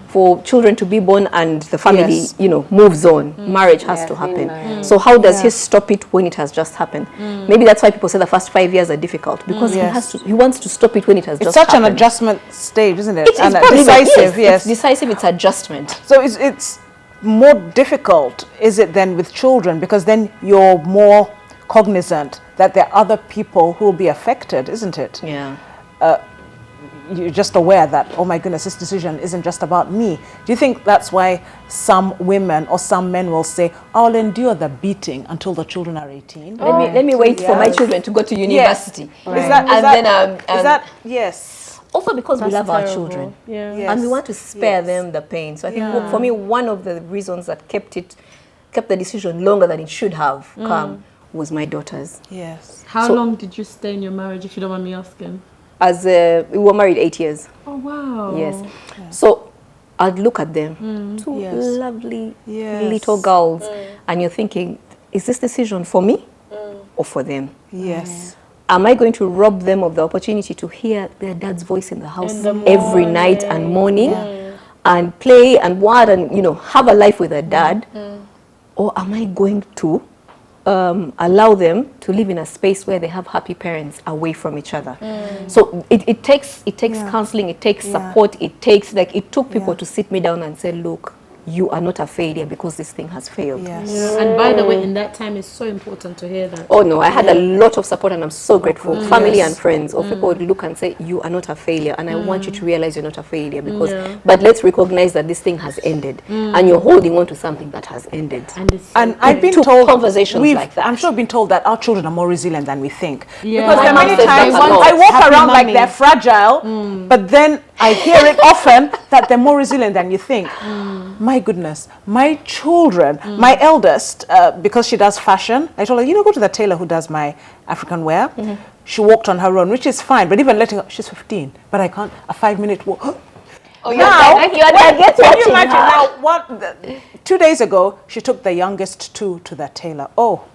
Speaker 1: for children to be born and the family, moves on. Marriage has to happen. So how does he stop it when it has just happened? Maybe that's why people say the first 5 years are difficult, because he wants to stop it when it has just happened.
Speaker 2: It's such an adjustment stage, isn't it?
Speaker 1: It's
Speaker 2: And
Speaker 1: probably
Speaker 2: decisive,
Speaker 1: It's decisive, it's adjustment.
Speaker 2: So it's more difficult, is it, then with children? Because then you're more cognizant that there are other people who will be affected, isn't it?
Speaker 1: Yeah.
Speaker 2: You're just aware that, oh my goodness, this decision isn't just about me. Do you think that's why some women or some men will say, I'll endure the beating until the children are 18?
Speaker 1: Let me wait for my children to go to university.
Speaker 2: Yes. Yes.
Speaker 1: Also because we love
Speaker 4: terrible.
Speaker 1: our children.
Speaker 4: Yeah.
Speaker 2: Yes.
Speaker 1: And we want to spare them the pain. So I think for me, one of the reasons that kept the decision longer than it should have come was my daughters.
Speaker 2: Yes.
Speaker 4: How long did you stay in your marriage, if you don't mind me asking?
Speaker 1: We were married 8 years.
Speaker 4: Oh, wow.
Speaker 1: Yes. So I'd look at them, two lovely little girls, and you're thinking, is this decision for me or for them?
Speaker 2: Yes.
Speaker 1: Am I going to rob them of the opportunity to hear their dad's voice in the house every night and morning and play and what and, have a life with their dad? Or am I going to allow them to live in a space where they have happy parents away from each other? So it takes counseling, it takes support, it took people to sit me down and say, look, you are not a failure because this thing has failed.
Speaker 2: Yes.
Speaker 4: Yeah. And by the way, in that time, it's so important to hear that.
Speaker 1: Oh no, I had a lot of support and I'm so grateful. Family and friends or people would look and say, you are not a failure, and I want you to realize you're not a failure because, but let's recognize that this thing has ended and you're holding on to something that has ended.
Speaker 2: And I've been told,
Speaker 1: conversations like that.
Speaker 2: I'm sure I've been told that our children are more resilient than we think.
Speaker 4: Yeah.
Speaker 2: Because there are
Speaker 1: My
Speaker 2: many
Speaker 1: mom says
Speaker 2: times
Speaker 1: that a lot.
Speaker 2: I walk
Speaker 4: Happy
Speaker 2: around like
Speaker 4: mummy.
Speaker 2: they're fragile, but then I hear it often that they're more resilient than you think. My goodness, my children, my eldest, because she does fashion, I told her, go to the tailor who does my African wear. She walked on her own, which is fine, but even letting her, she's 15, but I can't, a 5-minute walk.
Speaker 1: Oh,
Speaker 2: Now,
Speaker 1: can you
Speaker 2: imagine now, 2 days ago, she took the youngest two to the tailor. Oh,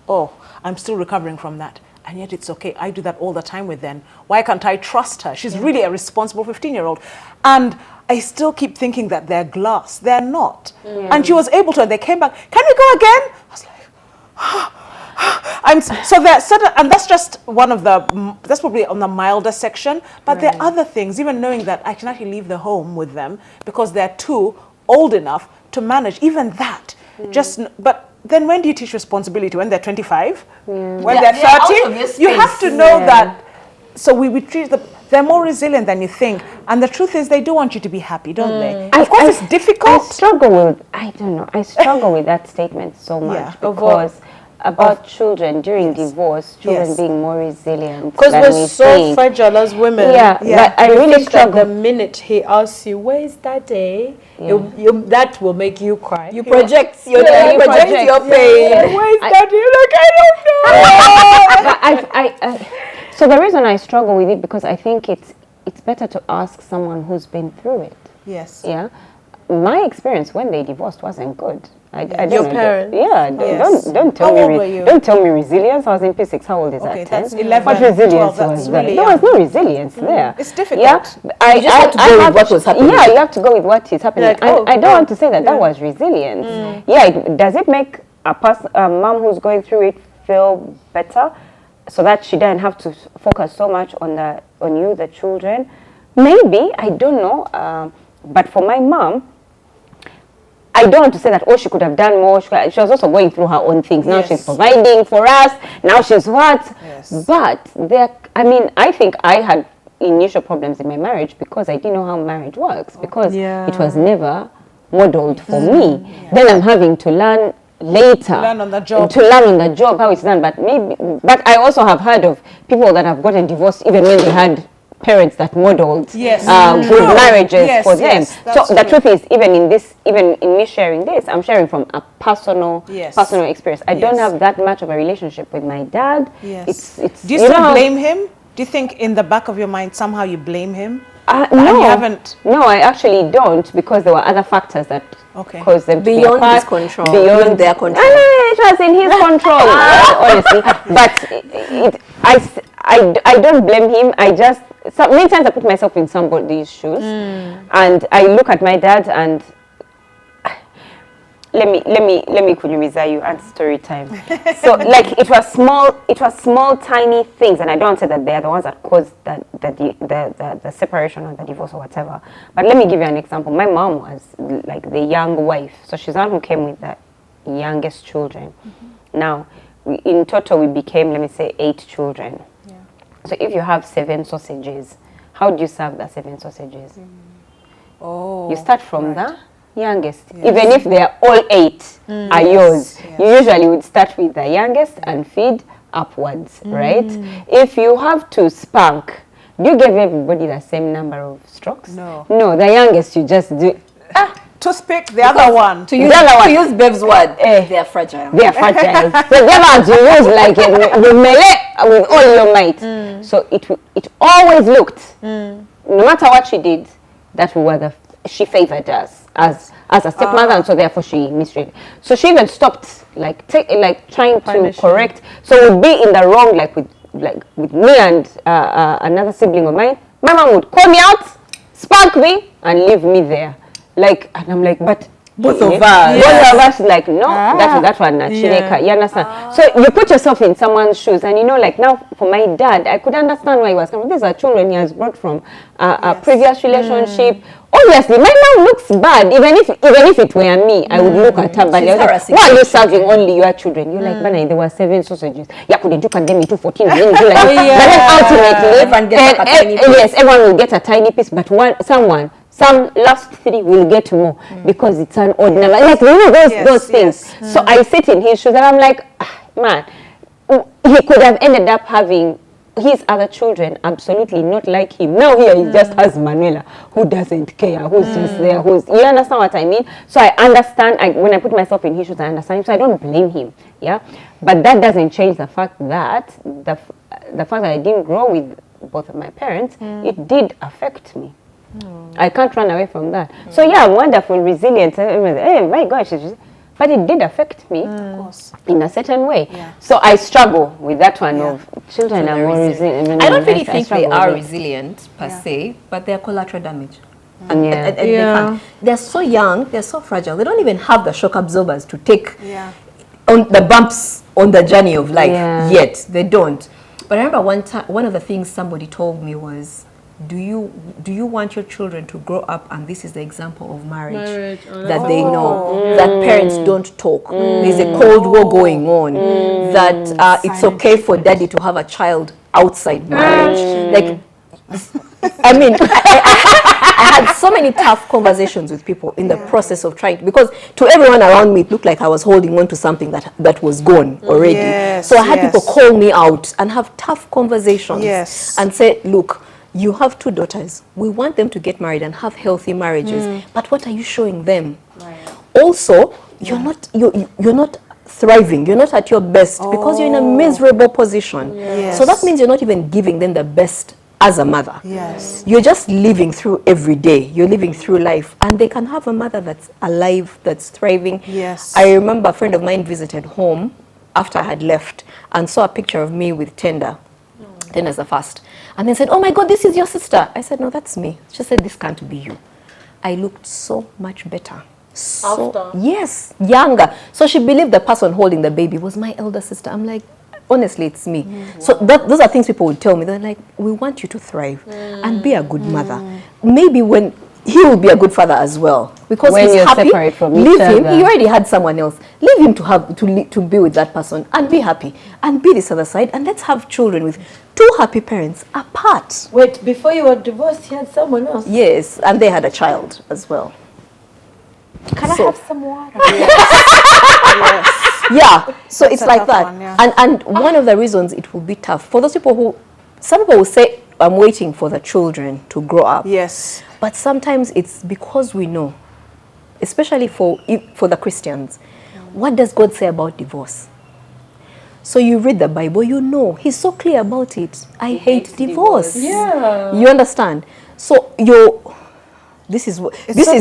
Speaker 2: I'm still recovering from that. And yet it's okay. I do that all the time with them. Why can't I trust her? She's really a responsible 15-year-old. And I still keep thinking that they're glass. They're not. And she was able to, and they came back, can we go again? I was like, so they're certain, and that's just one of the, that's probably on the milder section, but there are other things, even knowing that I can actually leave the home with them because they're too old enough to manage even that. But then when do you teach responsibility? When they're 25? When they're 30? You have to know that. So we treat them, they're more resilient than you think. And the truth is they do want you to be happy, don't they? Of course it's difficult.
Speaker 3: I struggle with that statement so much because about children during divorce, children being more resilient.
Speaker 4: Because we're
Speaker 3: we
Speaker 4: so
Speaker 3: think.
Speaker 4: fragile as women.
Speaker 3: But I really struggle.
Speaker 4: The minute he asks you, where is Daddy? That will make you cry.
Speaker 1: You project your pain.
Speaker 4: Where is Daddy? You're like, I don't know.
Speaker 3: So the reason I struggle with it because I think it's better to ask someone who's been through it.
Speaker 2: Yes.
Speaker 3: Yeah. My experience when they divorced wasn't good. I don't
Speaker 4: Your
Speaker 3: know.
Speaker 4: parents?
Speaker 3: Don't tell
Speaker 2: How
Speaker 3: me.
Speaker 2: old were you?
Speaker 3: Don't tell me resilience. I was in P6. How old is
Speaker 2: Okay,
Speaker 3: that? 10?
Speaker 2: that's 11,
Speaker 3: What resilience
Speaker 2: 12, that's
Speaker 3: was there?
Speaker 2: really
Speaker 3: There was no resilience there.
Speaker 2: It's difficult.
Speaker 3: Yeah,
Speaker 1: You just have to go with what was happening.
Speaker 3: Yeah, you have to go with what is happening.
Speaker 4: Like,
Speaker 3: I don't want to say that was resilience. Yeah, does it make a mom who's going through it feel better, so that she doesn't have to focus so much on you, the children? Maybe, I don't know. But for my mom, I don't want to say that, she could have done more. She was also going through her own things. Now she's providing for us. Now she's what?
Speaker 2: Yes.
Speaker 3: But I think I had initial problems in my marriage because I didn't know how marriage works. Because it was never modeled for me. Yeah. Then I'm having to learn later.
Speaker 2: Learn on the job.
Speaker 3: To learn on the job how it's done. But I also have heard of people that have gotten divorced even when they had parents that modeled good marriages for them. So the truth is, even in me sharing this, I'm sharing from a personal experience. I don't have that much of a relationship with my dad.
Speaker 2: Yes. Do you still blame him? Do you think in the back of your mind somehow you blame him?
Speaker 3: No,
Speaker 2: you haven't.
Speaker 3: No, I actually don't, because there were other factors that caused them to be
Speaker 1: beyond
Speaker 3: apart,
Speaker 1: his control.
Speaker 3: Beyond
Speaker 1: their control.
Speaker 3: It was in his control, honestly. But I don't blame him. Many times I put myself in somebody's shoes, and I look at my dad and let me kunyumiza you and story time. So like it was small tiny things, and I don't say that they are the ones that caused the separation or the divorce or whatever. But let me give you an example. My mom was like the young wife, so she's the one who came with the youngest children. Now in total we became, let me say, 8 children. So if you have 7 sausages, how do you serve the 7 sausages? You start from the youngest. Even if they are all 8 are yours, you usually would start with the youngest and feed upwards, right? If you have to spank, do you give everybody the same number of strokes?
Speaker 2: No.
Speaker 3: No, the youngest you just do.
Speaker 2: Toothpick, the other one.
Speaker 1: To use Bev's word, they are fragile.
Speaker 3: They are fragile. So they have to use like the melee with all your might. So it always looked, no matter what she did, that she favored us as a stepmother, and so therefore she mistreated. So she even stopped trying to correct. So we'd be in the wrong, like with me and another sibling of mine. My mom would call me out, spank me, and leave me there. And I'm like, but
Speaker 1: Both of us.
Speaker 3: Both of us, like, no, that one, you understand? So you put yourself in someone's shoes, and you know, like, now for my dad, I could understand why he was coming. These are children he has brought from a previous relationship. Obviously, my mom looks bad. Even if it were me, I would look at her. But like, why are you serving only your children? You're like, Bana, there were 7 sausages. Yeah, couldn't you condemn me to 14? But then ultimately, everyone will get a tiny piece. But some last 3 will get more because it's an odd number. Like, you know, those things. So I sit in his shoes and I'm like, man, he could have ended up having his other children absolutely not like him. Now here he just has Manuela, who doesn't care, who's just there, you understand what I mean? So I understand, when I put myself in his shoes, I understand him, so I don't blame him, yeah? But that doesn't change the fact that, the fact that I didn't grow with both of my parents, it did affect me. I can't run away from that. So yeah, wonderful, resilient, hey, my gosh, but it did affect me in a certain way. Yeah. So I struggle with that one of children are more resilient.
Speaker 1: I don't really think they are resilient per se, but they're collateral damage. They're so young, they're so fragile. They don't even have the shock absorbers to take on the bumps on the journey of life yet. They don't. But I remember one of the things somebody told me was, do you want your children to grow up and this is the example of marriage that they know, that parents don't talk, there's a cold war going on, that it's okay for daddy to have a child outside marriage. Like, I mean, I had so many tough conversations with people in the process of trying, because to everyone around me it looked like I was holding on to something that was gone already. So I had people call me out and have tough conversations and say, look, you have 2 daughters. We want them to get married and have healthy marriages. But what are you showing them? Also, you're not thriving. You're not at your best because you're in a miserable position. So that means you're not even giving them the best as a mother. You're just living through every day. You're living through life. And they can have a mother that's alive, that's thriving. I remember a friend of mine visited home after I had left and saw a picture of me with Tender. Tender's the first. And then said, oh my God, this is your sister. I said, no, that's me. She said, this can't be you. I looked so much better. Yes, younger. So she believed the person holding the baby was my elder sister. I'm like, honestly, it's me. So those are things people would tell me. They're like, we want you to thrive and be a good mother. Maybe when he will be a good father as well, because when he's happy. Separate from leave him. He already had someone else. Leave him to be with that person and be happy and be this other side, and let's have children with 2 happy parents apart.
Speaker 4: Wait, before you were divorced, he had someone else?
Speaker 1: Yes, and they had a child as well.
Speaker 3: Can I have some water?
Speaker 1: Yeah, so it's like that. And one of the reasons it will be tough for those people some people will say, I'm waiting for the children to grow up. But sometimes it's because we know, especially for the Christians, what does God say about divorce? So you read the Bible, you know, he's so clear about it. I hate divorce. You understand? So this is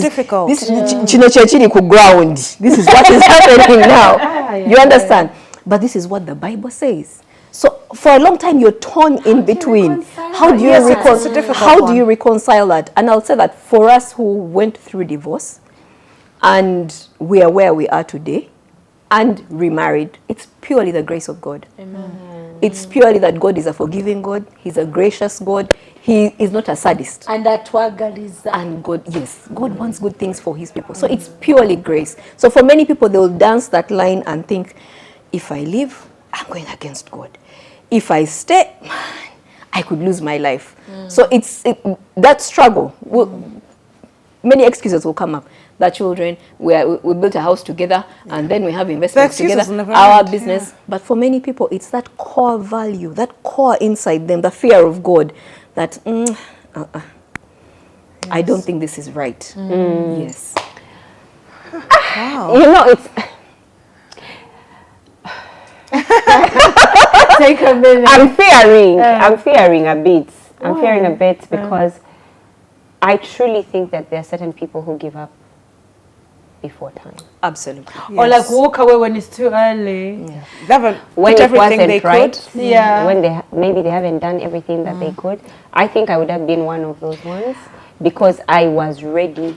Speaker 1: difficult. This is ground. This is what is happening now. You understand? But this is what the Bible says. So for a long time you're torn in between. How do you reconcile that? And I'll say that for us who went through divorce and we are where we are today and remarried, it's purely the grace of God. It's purely that God is a forgiving God. He's a gracious God. He is not a sadist. And God wants good things for his people. So it's purely grace. So for many people, they'll dance that line and think, if I leave, I'm going against God. If I stay, I could lose my life. So it's that struggle. Many excuses will come up. The children, we built a house together, and then we have investments together, our business. But for many people, it's that core value, that core inside them, the fear of God, that I don't think this is right. Yes.
Speaker 3: Wow. You know, it's...
Speaker 4: Take a minute.
Speaker 3: I'm fearing a bit. I'm fearing a bit because I truly think that there are certain people who give up before time.
Speaker 1: Absolutely.
Speaker 4: Or like walk away when it's too early.
Speaker 3: When it wasn't right.
Speaker 4: When
Speaker 3: maybe they haven't done everything that they could. I think I would have been one of those ones because I was ready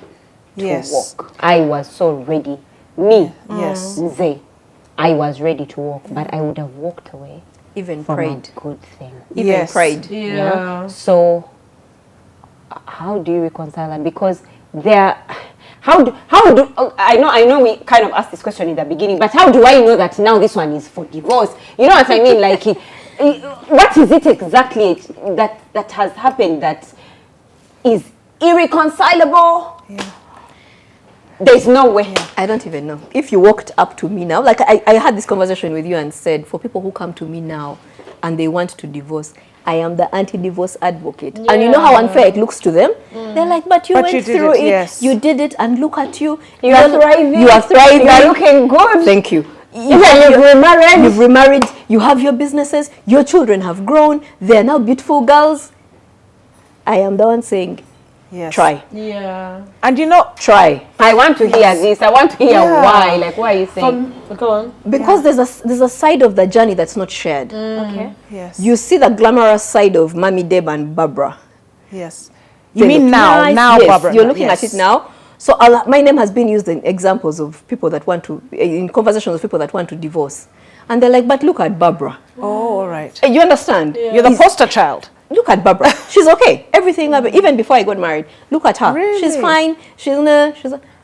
Speaker 3: to walk. I was so ready. Me, Nze, I was ready to walk, but I would have walked away.
Speaker 1: Even
Speaker 3: from
Speaker 1: prayed.
Speaker 3: a good thing.
Speaker 1: Even prayed.
Speaker 4: Yeah.
Speaker 3: So, how do you reconcile that? Because how do I know we kind of asked this question in the beginning, but how do I know that now this one is for divorce? You know what I mean? Like, what is it exactly that has happened that is irreconcilable?
Speaker 2: Yeah.
Speaker 3: There's no way.
Speaker 1: I don't even know. If you walked up to me now, like I had this conversation with you and said, for people who come to me now and they want to divorce, I am the anti-divorce advocate. Yeah. And you know how unfair it looks to them? They're like, but you went through it. Yes. You did it, and look at you.
Speaker 3: You are thriving.
Speaker 1: You are thriving.
Speaker 3: You are looking good.
Speaker 1: Thank you.
Speaker 3: You've remarried.
Speaker 1: You've remarried. You have your businesses. Your children have grown. They're now beautiful girls. I am the one saying, try.
Speaker 4: Yeah.
Speaker 2: And you know,
Speaker 1: try.
Speaker 3: I want to hear this. I want to hear why. Like, why are you saying?
Speaker 4: Go on.
Speaker 1: Because there's a side of the journey that's not shared.
Speaker 3: Okay.
Speaker 2: Yes.
Speaker 1: You see the glamorous side of Mami Deb and Barbara.
Speaker 2: Yes. You mean now?
Speaker 1: Nice.
Speaker 2: Now,
Speaker 1: yes,
Speaker 2: Barbara.
Speaker 1: You're looking at it now. So my name has been used in examples of people that want to, in conversations with people that want to divorce. And they're like, but look at Barbara.
Speaker 2: Oh, all right.
Speaker 1: You understand?
Speaker 2: Yeah. You're the poster child.
Speaker 1: Look at Barbara. She's okay. Everything, even before I got married, look at her.
Speaker 2: Really?
Speaker 1: She's fine.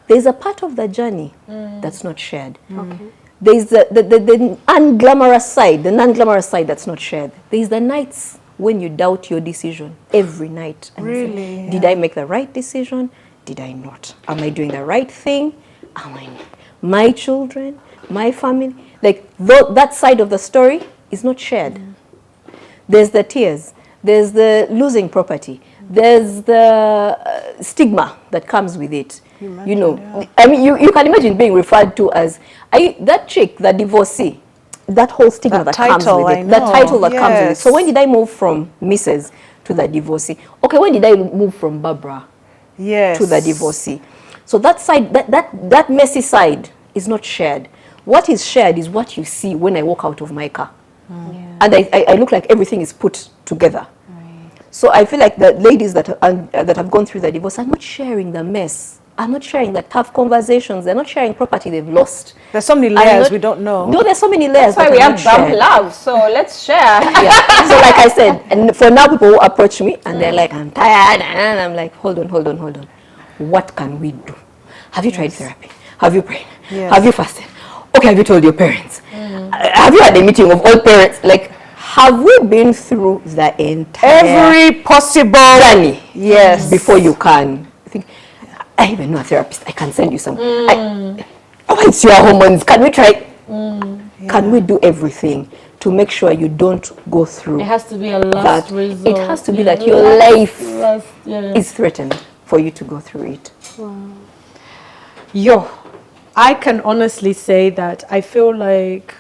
Speaker 1: There's a part of the journey that's not shared.
Speaker 3: Okay.
Speaker 1: There's the unglamorous side, the non-glamorous side that's not shared. There's the nights when you doubt your decision every night. And
Speaker 2: Really?
Speaker 1: say, did I make the right decision? Did I not? Am I doing the right thing? Am I not? My children, my family, like that side of the story is not shared. There's the tears. There's the losing property. There's the stigma that comes with it. You know, I mean, you can imagine being referred to as that chick, the divorcee. That whole stigma that comes with it. That title that comes with it. So when did I move from Mrs. to the divorcee? Okay, when did I move from Barbara to the divorcee? So that side, that messy side is not shared. What is shared is what you see when I walk out of my car. And I look like everything is put together. Right. So I feel like the ladies that have gone through the divorce are not sharing the mess. Are not sharing the tough conversations. They're not sharing property they've lost.
Speaker 2: There's so many layers we don't know.
Speaker 1: No, there's so many layers.
Speaker 3: That's why we have dumb love. So let's share.
Speaker 1: Yeah. So like I said, and for now people who approach me and they're like, I'm tired, and I'm like, hold on. What can we do? Have you tried therapy? Have you prayed? Have you fasted? Okay, have you told your parents? Have you had a meeting of all parents? Like, have we been through the entire
Speaker 2: every possible
Speaker 1: journey?
Speaker 2: Yes.
Speaker 1: Before you can think, I even know a therapist. I can send you some. It's your hormones. Can we try? Can we do everything to make sure you don't go through?
Speaker 4: It has to be a last resort.
Speaker 1: It has to be that your life is threatened for you to go through it.
Speaker 4: Wow. I can honestly say that I feel like,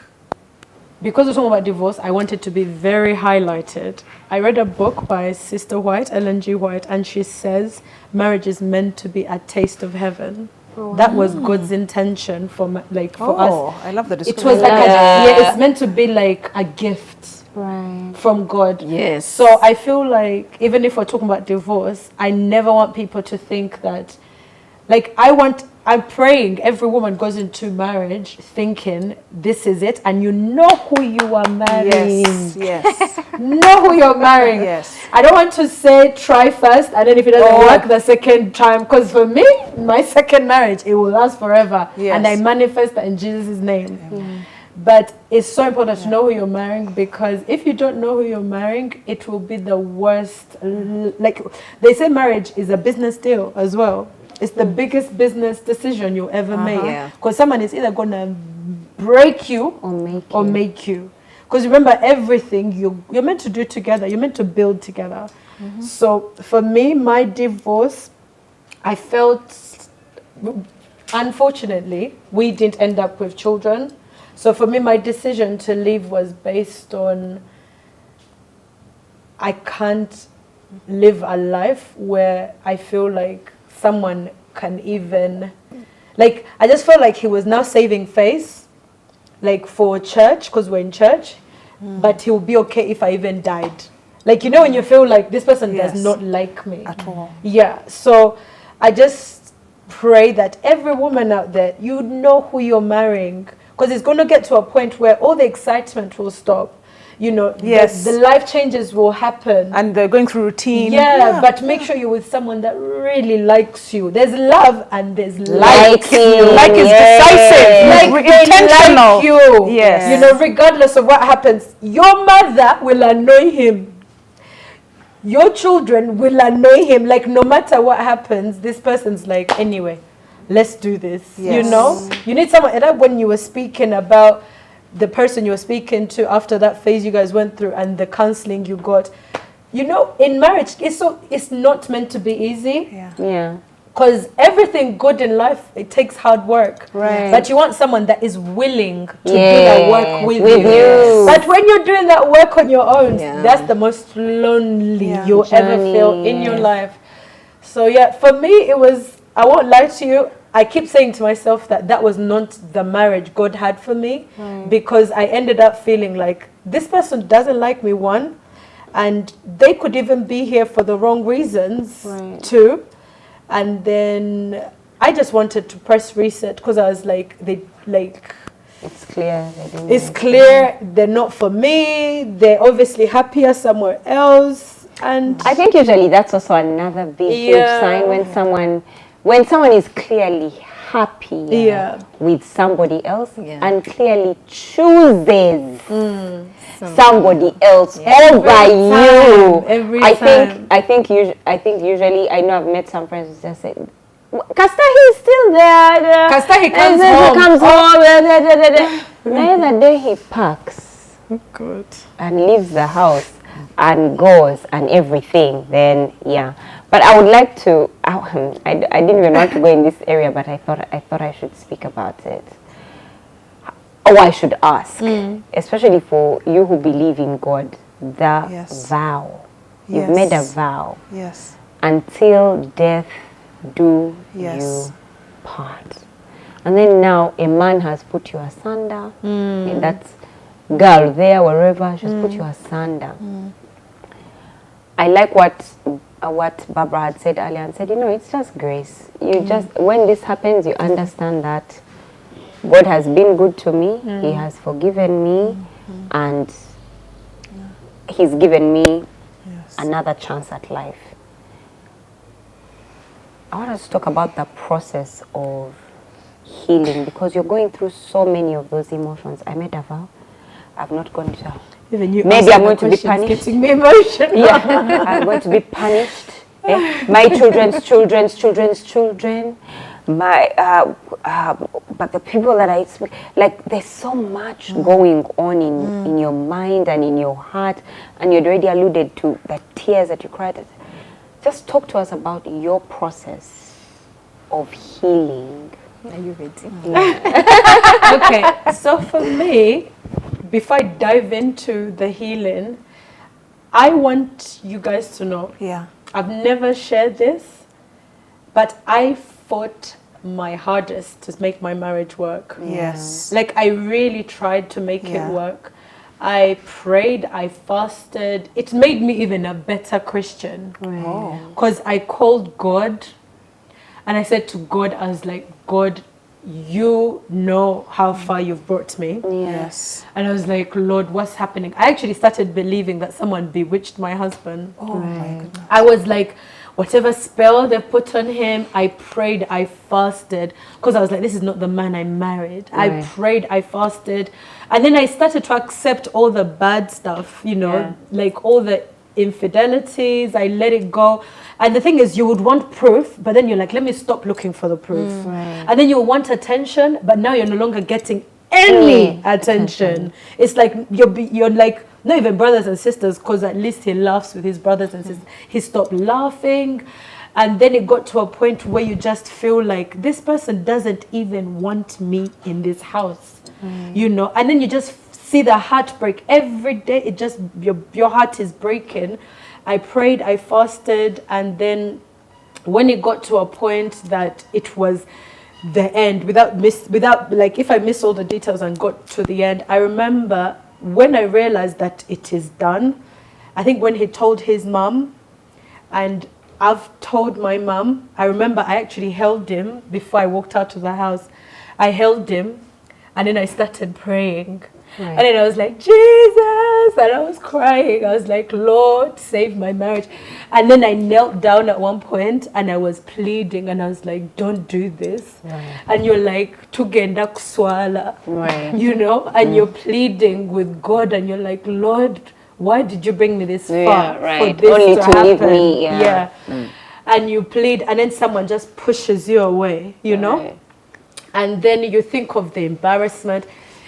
Speaker 4: because we're talking about divorce, I want it to be very highlighted. I read a book by Sister White, Ellen G. White, and she says marriage is meant to be a taste of heaven. Oh, wow. That was God's intention for us.
Speaker 2: I love the description.
Speaker 4: It was like it's meant to be like a gift from God.
Speaker 1: Yes.
Speaker 4: So I feel like even if we're talking about divorce, I never want people to think that, like, I'm praying every woman goes into marriage thinking this is it, and you know who you are marrying.
Speaker 2: Yes.
Speaker 4: Know who you're marrying.
Speaker 2: Yes.
Speaker 4: I don't want to say try first, and then if it doesn't work the second time, because for me, my second marriage, it will last forever. Yes. And I manifest that in Jesus' name. But it's so important to know who you're marrying, because if you don't know who you're marrying, it will be the worst. Like they say, marriage is a business deal as well. It's the biggest business decision you'll ever make. Because someone is either going to break you or make you. Because remember, everything you're meant to do together. You're meant to build together. So for me, my divorce, I felt, unfortunately, we didn't end up with children. So for me, my decision to leave was based on, I can't live a life where I feel like someone can even, like, I just felt like he was now saving face, like for church, because we're in church, but he would be okay if I even died. Like, you know, when you feel like this person does not like me
Speaker 2: at all.
Speaker 4: Yeah, so I just pray that every woman out there, you know who you're marrying, because it's going to get to a point where all the excitement will stop. You know, the life changes will happen.
Speaker 2: And they're going through routine.
Speaker 4: Yeah, but make sure you're with someone that really likes you. There's love and there's
Speaker 3: Like you.
Speaker 2: Like is decisive.
Speaker 4: Like
Speaker 2: intentional.
Speaker 4: Like you.
Speaker 2: Yes.
Speaker 4: You know, regardless of what happens, your mother will annoy him. Your children will annoy him. Like, no matter what happens, this person's like, anyway, let's do this.
Speaker 2: Yes.
Speaker 4: You know? You need someone, and that when you were speaking about the person you were speaking to after that phase you guys went through and the counseling you got, you know, in marriage, it's not meant to be easy.
Speaker 3: Yeah.
Speaker 4: Because everything good in life, it takes hard work.
Speaker 3: Right.
Speaker 4: But you want someone that is willing to do that work with you.
Speaker 3: you.
Speaker 4: But when you're doing that work on your own, that's the most lonely you'll ever feel in your life. So yeah, for me, it was, I won't lie to you, I keep saying to myself that was not the marriage God had for me, because I ended up feeling like this person doesn't like me, one, and they could even be here for the wrong reasons, two. And then I just wanted to press reset, because I was like,
Speaker 3: it's clear.
Speaker 4: It's clear they're not for me. They're obviously happier somewhere else. And
Speaker 3: I think usually that's also another big huge sign when someone is clearly happy with somebody else and clearly chooses somebody else over you. I think usually I know I've met some friends who just say, Kastahi is still there.
Speaker 4: Kastahi
Speaker 3: comes home. The other day he packs and leaves the house and goes and everything. Then but I would like to. I didn't even want to go in this area, but I thought I should speak about it. I should ask, especially for you who believe in God, the vow. You've made a vow.
Speaker 2: Yes.
Speaker 3: Until death do you part. And then now a man has put you asunder. And that girl there, wherever, she's put you asunder. I like what Barbara had said earlier and said, it's just grace. You just, when this happens, you understand that God has been good to me. He has forgiven me, and He's given me another chance at life. I want us to talk about the process of healing, because you're going through so many of those emotions. I made a vow. I'm not going to. Maybe I'm going to be punished.
Speaker 4: Getting me emotional.
Speaker 3: I'm going to be punished. My children's children. But the people that I speak, like, there's so much going on in your mind and in your heart, and you'd already alluded to the tears that you cried. Just talk to us about your process of healing.
Speaker 1: Are you ready?
Speaker 4: Okay, so for me, before I dive into the healing, I want you guys to know, I've never shared this, but I fought my hardest to make my marriage work.
Speaker 2: Yes.
Speaker 4: Like, I really tried to make it work. I prayed, I fasted. It made me even a better Christian. Because I called God, and I said to God, I was like, God, you know how far you've brought me.
Speaker 2: Yes.
Speaker 4: And I was like, Lord, what's happening? I actually started believing that someone bewitched my husband.
Speaker 2: My goodness.
Speaker 4: I was like, whatever spell they put on him, I prayed, I fasted. Because I was like, this is not the man I married. I prayed, I fasted. And then I started to accept all the bad stuff, like all the infidelities. I let it go. And the thing is, you would want proof, but then you're like, let me stop looking for the proof. And then you want attention, but now you're no longer getting any attention. It's like you're like, not even brothers and sisters, because at least he laughs with his brothers and sisters. He stopped laughing. And then it got to a point where you just feel like this person doesn't even want me in this house, And then you just see the heartbreak every day. It just, your heart is breaking. I prayed, I fasted, and then when it got to a point that it was the end, without like, if I miss all the details and got to the end, I remember when I realized that it is done, I think when he told his mom, and I've told my mom. I remember I actually held him before I walked out of the house. I held him, and then I started praying. Right. And then I was like, Jesus, and I was crying. I was like, Lord, save my marriage. And then I knelt down at one point and I was pleading, and I was like, don't do this. Right. And you're like, tugenda kuswala, right. You know, and you're pleading with God, and you're like, Lord, why did you bring me this far
Speaker 3: right.
Speaker 4: for this
Speaker 3: only
Speaker 4: to
Speaker 3: to
Speaker 4: happen?
Speaker 3: leave me, yeah.
Speaker 4: And you plead, and then someone just pushes you away, you know? And then you think of the embarrassment.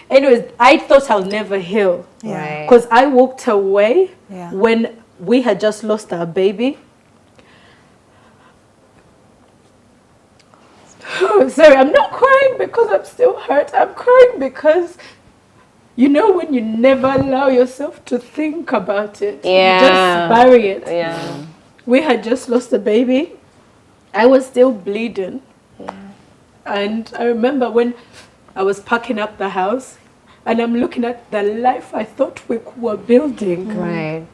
Speaker 4: Anyways, I thought I'll never heal. Because I walked away when we had just lost our baby. Sorry, I'm not crying because I'm still hurt. I'm crying because, you know, when you never allow yourself to think about it, you just bury it. Yeah. We had just lost a baby. I was still bleeding. Yeah. And I remember when I was packing up the house, and I'm looking at the life I thought we were building. Right.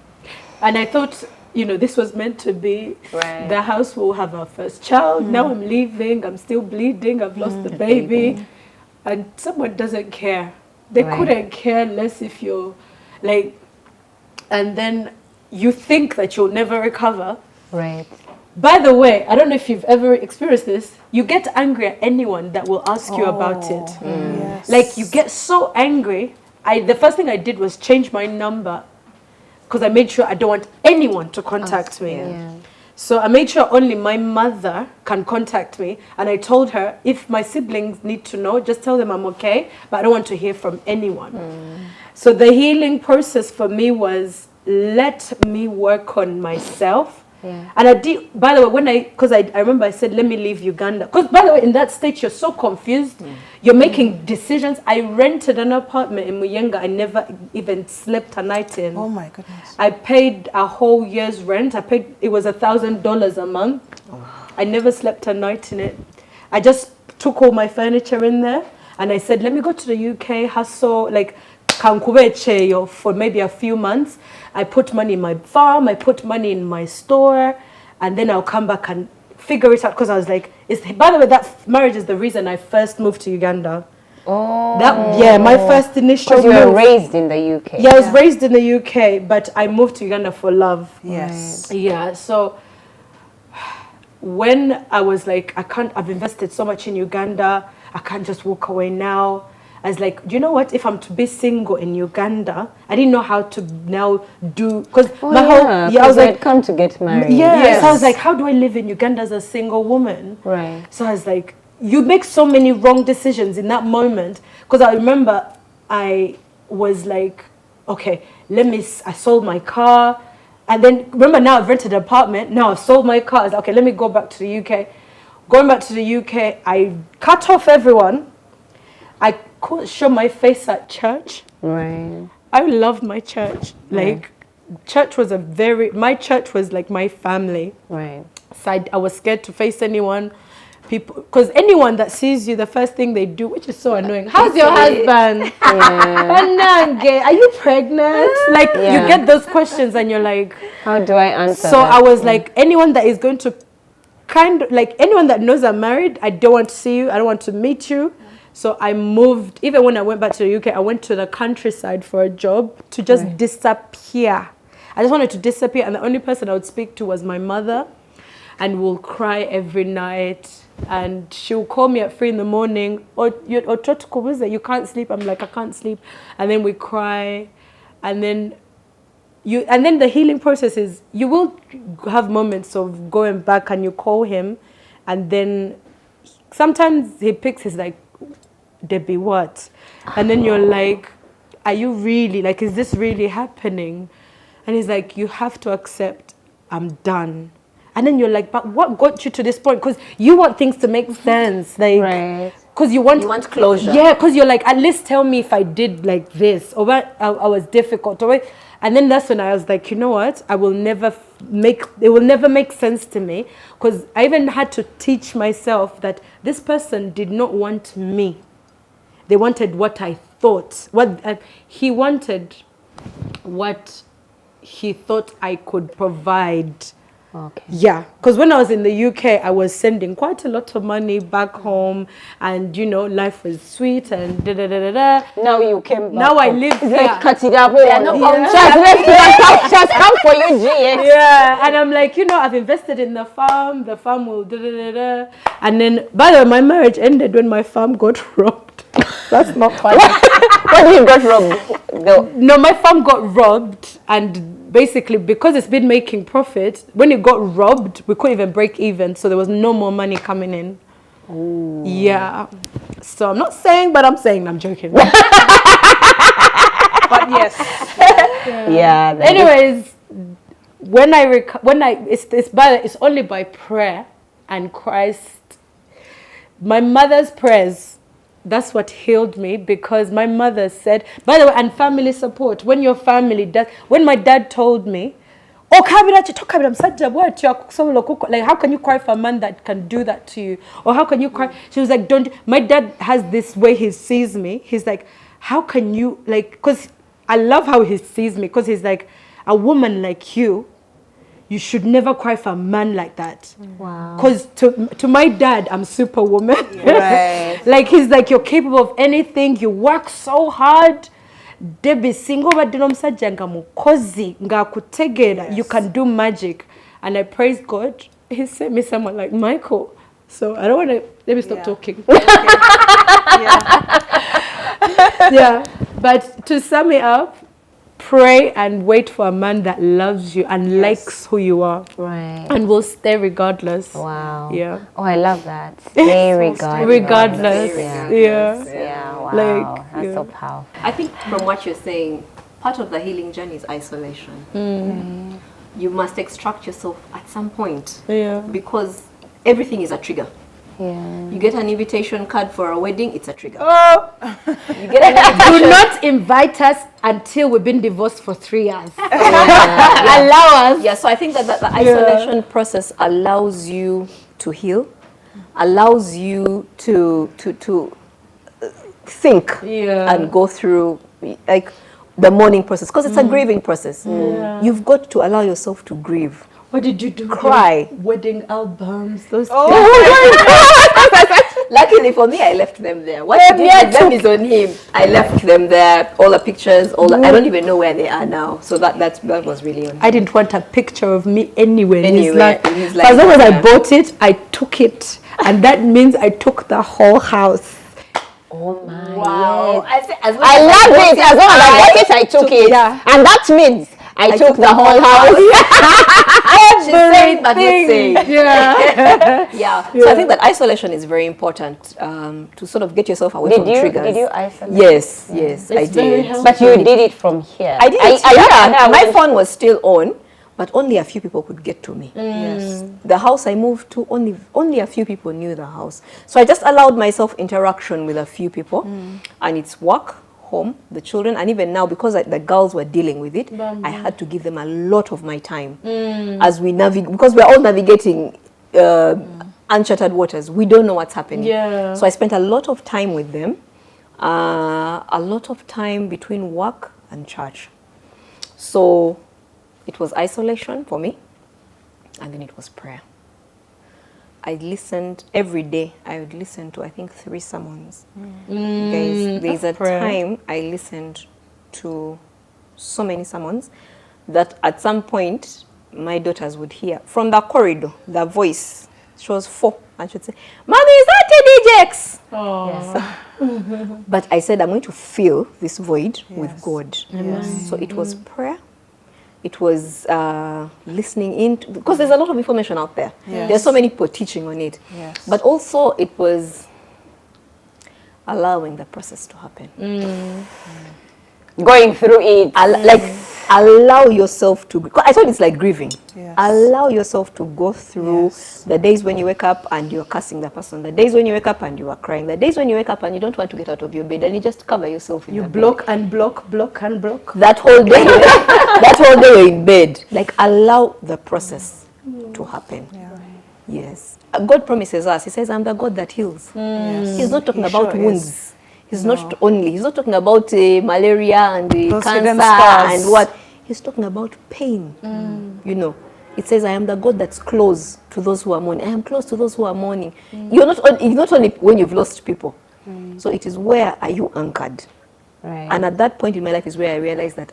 Speaker 4: And I thought, you know, this was meant to be. Right. The house will have our first child. Now I'm leaving. I'm still bleeding. I've lost the baby. And someone doesn't care. They couldn't care less if you're like, and then you think that you'll never recover. Right. By the way, I don't know if you've ever experienced this. You get angry at anyone that will ask you about it. Yes. Like, you get so angry. The first thing I did was change my number because I made sure I don't want anyone to contact me. Yeah. So I made sure only my mother can contact me. And I told her, if my siblings need to know, just tell them I'm okay, but I don't want to hear from anyone. So the healing process for me was, let me work on myself. Yeah. And I did, by the way, because I remember I said, let me leave Uganda. Because, by the way, in that state, you're so confused. You're making decisions. I rented an apartment in Muyenga. I never even slept a night in. Oh, my goodness. I paid a whole year's rent. It was $1,000 a month. Oh. I never slept a night in it. I just took all my furniture in there. And I said, let me go to the UK, hustle, like, Kankubeche for maybe a few months. I put money in my farm, I put money in my store, and then I'll come back and figure it out. Because I was like, by the way, that marriage is the reason I first moved to Uganda. Oh. My first initial move.
Speaker 3: Because you were raised in the UK.
Speaker 4: Yeah, I was raised in the UK, but I moved to Uganda for love.
Speaker 2: Yes.
Speaker 4: Yeah, so when I was like, I've invested so much in Uganda, I can't just walk away now. I was like, do you know what? If I'm to be single in Uganda, I didn't know how to now do, because I was like,
Speaker 3: come to get married.
Speaker 4: Yeah, yes. So I was like, how do I live in Uganda as a single woman? Right. So I was like, you make so many wrong decisions in that moment. Because I remember I was like, okay, I sold my car. And then, remember, now I've rented an apartment. Now I've sold my car. I was like, okay, let me go back to the UK. Going back to the UK, I cut off everyone. I couldn't show my face at church. Right. I loved my church. Like, church was my church was like my family. Right. So I was scared to face anyone. People, because anyone that sees you, the first thing they do, which is so annoying, how's your husband? Are you pregnant? Like, you get those questions and you're like,
Speaker 3: how do I answer
Speaker 4: So that? I was like, anyone that is going to anyone that knows I'm married, I don't want to see you. I don't want to meet you. So I moved, even when I went back to the UK, I went to the countryside for a job to just disappear. I just wanted to disappear, and the only person I would speak to was my mother, and we'll cry every night. And she'll call me at 3 in the morning, or you can't sleep. I'm like, I can't sleep. And then we cry, and then the healing process is, you will have moments of going back and you call him, and then sometimes he picks his like, Debbie, what? And then you're like, are you really, like, is this really happening? And he's like, you have to accept, I'm done. And then you're like, but what got you to this point? Because you want things to make sense. Like, because you want
Speaker 1: closure.
Speaker 4: Yeah, because you're like, at least tell me if I did like this, or what I was difficult, or what. And then that's when I was like, you know what? It will never make sense to me. Because I even had to teach myself that this person did not want me. They wanted what I thought. He wanted what he thought I could provide.
Speaker 3: Okay.
Speaker 4: Yeah, because when I was in the UK, I was sending quite a lot of money back home, and you know, life was sweet and da da da da da.
Speaker 3: Now you came back.
Speaker 4: Now I live here.
Speaker 3: Like Cadia, just come for you, GX.
Speaker 4: Yeah, and I'm like, you know, I've invested in the farm will da da da da. And then, by the way, my marriage ended when my farm got robbed. That's not funny.
Speaker 3: When you got robbed?
Speaker 4: No, my farm got robbed, and basically because it's been making profit, when it got robbed, we couldn't even break even, so there was no more money coming in. Ooh. Yeah. So I'm not saying, but I'm saying, I'm joking.
Speaker 2: But yes.
Speaker 3: Yeah.
Speaker 4: Anyways, it's only by prayer and Christ. My mother's prayers, that's what healed me, because my mother said, by the way, and family support. When your family does, when my dad told me, oh, like, how can you cry for a man that can do that to you? Or how can you cry? She was like, my dad has this way he sees me. He's like, how can you, like, because I love how he sees me, because he's like, a woman like you should never cry for a man like that.
Speaker 3: Wow.
Speaker 4: Because to my dad, I'm superwoman.
Speaker 2: Right.
Speaker 4: Like, he's like, you're capable of anything. You work so hard. Debbie single you can do magic. And I praise God. He sent me someone like Michael. So I don't want to, let me stop talking. Yeah. But to sum it up, pray and wait for a man that loves you and likes who you are.
Speaker 3: Right.
Speaker 4: And will stay regardless.
Speaker 3: Wow.
Speaker 4: Yeah.
Speaker 3: Oh, I love that. Stay regardless.
Speaker 4: Regardless.
Speaker 3: Yeah.
Speaker 4: Yeah.
Speaker 3: Wow.
Speaker 4: Like,
Speaker 3: that's so powerful.
Speaker 1: I think from what you're saying, part of the healing journey is isolation. You must extract yourself at some point.
Speaker 4: Yeah.
Speaker 1: Because everything is a trigger.
Speaker 3: Yeah.
Speaker 1: You get an invitation card for a wedding, it's a trigger.
Speaker 4: Oh,
Speaker 1: You get an invitation.
Speaker 4: do not invite us until we've been divorced for 3 years. Allow us.
Speaker 1: Yeah, so I think that the isolation process allows you to heal, allows you to think and go through like the mourning process, because it's a grieving process. You've got to allow yourself to grieve.
Speaker 4: What did you do?
Speaker 1: Cry.
Speaker 4: Wedding albums. Those
Speaker 1: Luckily for me, I left them there. What he did with them is on him. I left them there. All the pictures. I don't even know where they are now. So that was really on him.
Speaker 4: I didn't want a picture of me anywhere in his life.
Speaker 1: In his
Speaker 4: As long as I bought it, I took it, and that means I took the whole house.
Speaker 3: Oh my.
Speaker 1: Wow.
Speaker 3: Yes. I love it. As long as I got it, I took it.
Speaker 4: Yeah.
Speaker 3: And that means I took the whole house.
Speaker 1: She's saying but not saying.
Speaker 4: Yeah.
Speaker 1: Yeah. So I think that isolation is very important to sort of get yourself away from triggers.
Speaker 3: Did you isolate?
Speaker 1: Yes, I
Speaker 4: very
Speaker 1: did.
Speaker 3: But you did it from here.
Speaker 1: I did it. Yeah. My phone was still on, but only a few people could get to me.
Speaker 2: Yes.
Speaker 1: The house I moved to, only a few people knew the house. So I just allowed myself interaction with a few people, and it's work, home, the children, and even now, because the girls were dealing with it, I had to give them a lot of my time as we navigate, because we're all navigating uncharted waters. We don't know what's happening.
Speaker 4: Yeah.
Speaker 1: So I spent a lot of time with them, a lot of time between work and church. So it was isolation for me, and then it was prayer. I listened every day. I would listen to, I think, 3 sermons. Guys, there's a time I listened to so many sermons that at some point my daughters would hear from the corridor, the voice. She was 4, and she'd say, "Mommy, is that Teddy Jex?"
Speaker 3: Yes.
Speaker 1: But I said, I'm going to fill this void with God.
Speaker 2: Yes.
Speaker 1: So it was prayer. It was listening in, because there's a lot of information out there.
Speaker 2: Yes.
Speaker 1: There's so many people teaching on it.
Speaker 2: Yes.
Speaker 1: But also it was allowing the process to happen.
Speaker 3: Going through it.
Speaker 1: Allow yourself to, I thought it's like grieving.
Speaker 2: Yes.
Speaker 1: Allow yourself to go through the days when you wake up and you're cursing the person, the days when you wake up and you are crying, the days when you wake up and you don't want to get out of your bed and you just cover yourself in
Speaker 4: You
Speaker 1: the
Speaker 4: block
Speaker 1: bed.
Speaker 4: and block, block and block.
Speaker 1: That whole day, that whole day you're in bed. Like, allow the process to happen. Yes. God promises us. He says, I'm the God that heals. He's not talking about wounds. He's not talking about malaria and cancer
Speaker 2: scars.
Speaker 1: and what. He's talking about pain. You know, It says, I am the God that's close to those who are mourning. I am close to those who are mourning. You're not only when you've lost people. So it is, where are you anchored?
Speaker 3: Right.
Speaker 1: And at that point in my life is where I realized that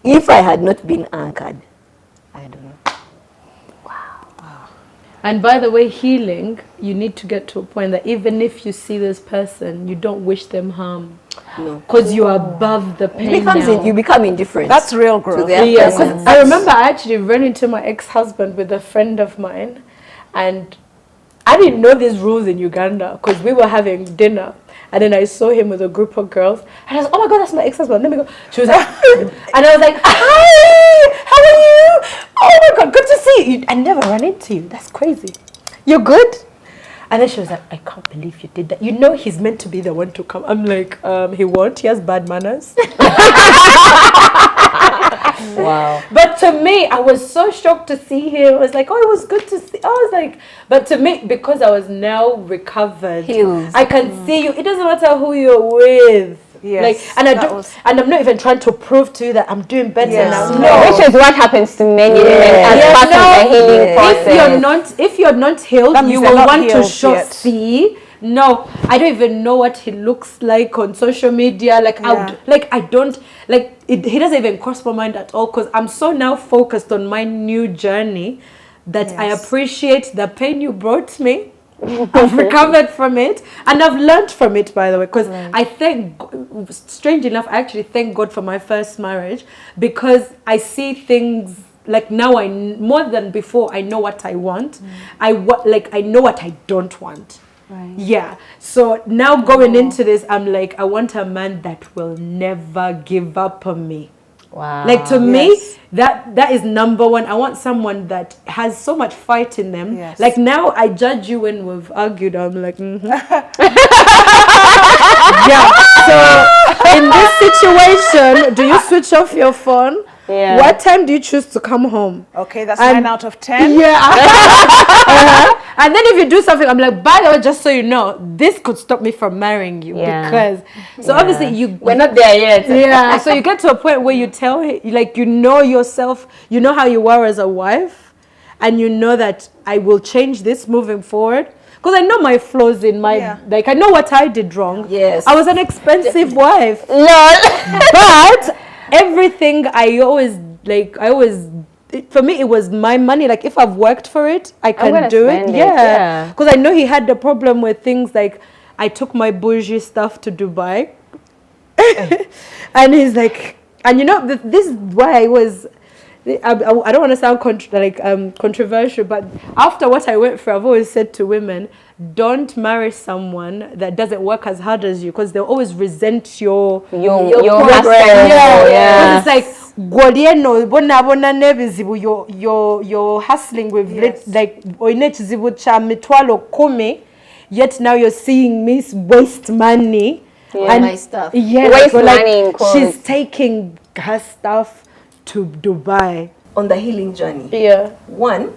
Speaker 1: if I had not been anchored, I don't know.
Speaker 4: And by the way, healing, you need to get to a point that even if you see this person, you don't wish them harm.
Speaker 1: No.
Speaker 4: Because you are above the pain
Speaker 1: You become indifferent.
Speaker 2: That's real growth.
Speaker 4: Yeah, because I remember I actually ran into my ex-husband with a friend of mine, and I didn't know these rules in Uganda because we were having dinner, and then I saw him with a group of girls, and I was like, oh my God, that's my ex-husband. Let me go. She was like, and I was like, hi, how are you? Oh my God, good to see you. I never ran into you. That's crazy. You're good? And then she was like, I can't believe you did that. You know he's meant to be the one to come. I'm like, he won't. He has bad manners.
Speaker 3: Wow.
Speaker 4: But to me, I was so shocked to see him. I was like, oh, it was good to see. I was like, but to me, because I was now recovered,
Speaker 1: Healed.
Speaker 4: I can see you. It doesn't matter who you're with.
Speaker 2: Yes,
Speaker 4: Like, and I'm not even trying to prove to you that I'm doing better now.
Speaker 3: No. Which is what happens to many women as part of the healing process.
Speaker 4: If you're not healed,
Speaker 2: That
Speaker 4: you
Speaker 2: means
Speaker 4: will
Speaker 2: they're not
Speaker 4: want to
Speaker 2: healed
Speaker 4: show
Speaker 2: yet.
Speaker 4: see. No, I don't even know what he looks like on social media. Like I don't like it, he doesn't even cross my mind at all, because I'm so now focused on my new journey that I appreciate the pain you brought me. I've recovered from it, and I've learned from it, by the way, because I thank, strange enough, I actually thank God for my first marriage, because I see things like now, more than before, I know what I want. I know what I don't want.
Speaker 3: Right.
Speaker 4: Yeah. So now going into this, I'm like, I want a man that will never give up on me.
Speaker 3: Wow.
Speaker 4: Like, to me, that is number one. I want someone that has so much fight in them.
Speaker 2: Yes.
Speaker 4: Like, now I judge you when we've argued. I'm like, yeah. So in this situation, do you switch off your phone?
Speaker 3: Yeah.
Speaker 4: What time do you choose to come home?
Speaker 2: Okay, that's 9 out of 10.
Speaker 4: Yeah. And then if you do something, I'm like, by the way, just so you know, this could stop me from marrying you.
Speaker 3: Yeah.
Speaker 4: Because, so obviously
Speaker 1: We're not there yet.
Speaker 4: yeah, so you get to a point where you tell, like, you know yourself, you know how you are as a wife, and you know that I will change this moving forward. Because I know my flaws in my, like, I know what I did wrong.
Speaker 1: Yes.
Speaker 4: I was an expensive wife.
Speaker 1: Lol.
Speaker 4: But everything for me, it was my money. Like, if I've worked for it, I can do it. Yeah. Because I know he had the problem with things like, I took my bougie stuff to Dubai. And he's like, and you know, this is why I was, I don't want to sound controversial, but after what I went through, I've always said to women, don't marry someone that doesn't work as hard as you, because they'll always resent your
Speaker 3: progress.
Speaker 4: Yeah. It's like, you're hustling with yet now you're seeing me waste money
Speaker 1: and my stuff.
Speaker 4: Yeah,
Speaker 3: waste
Speaker 4: like,
Speaker 3: money.
Speaker 4: She's taking her stuff to Dubai.
Speaker 1: On the healing journey, one,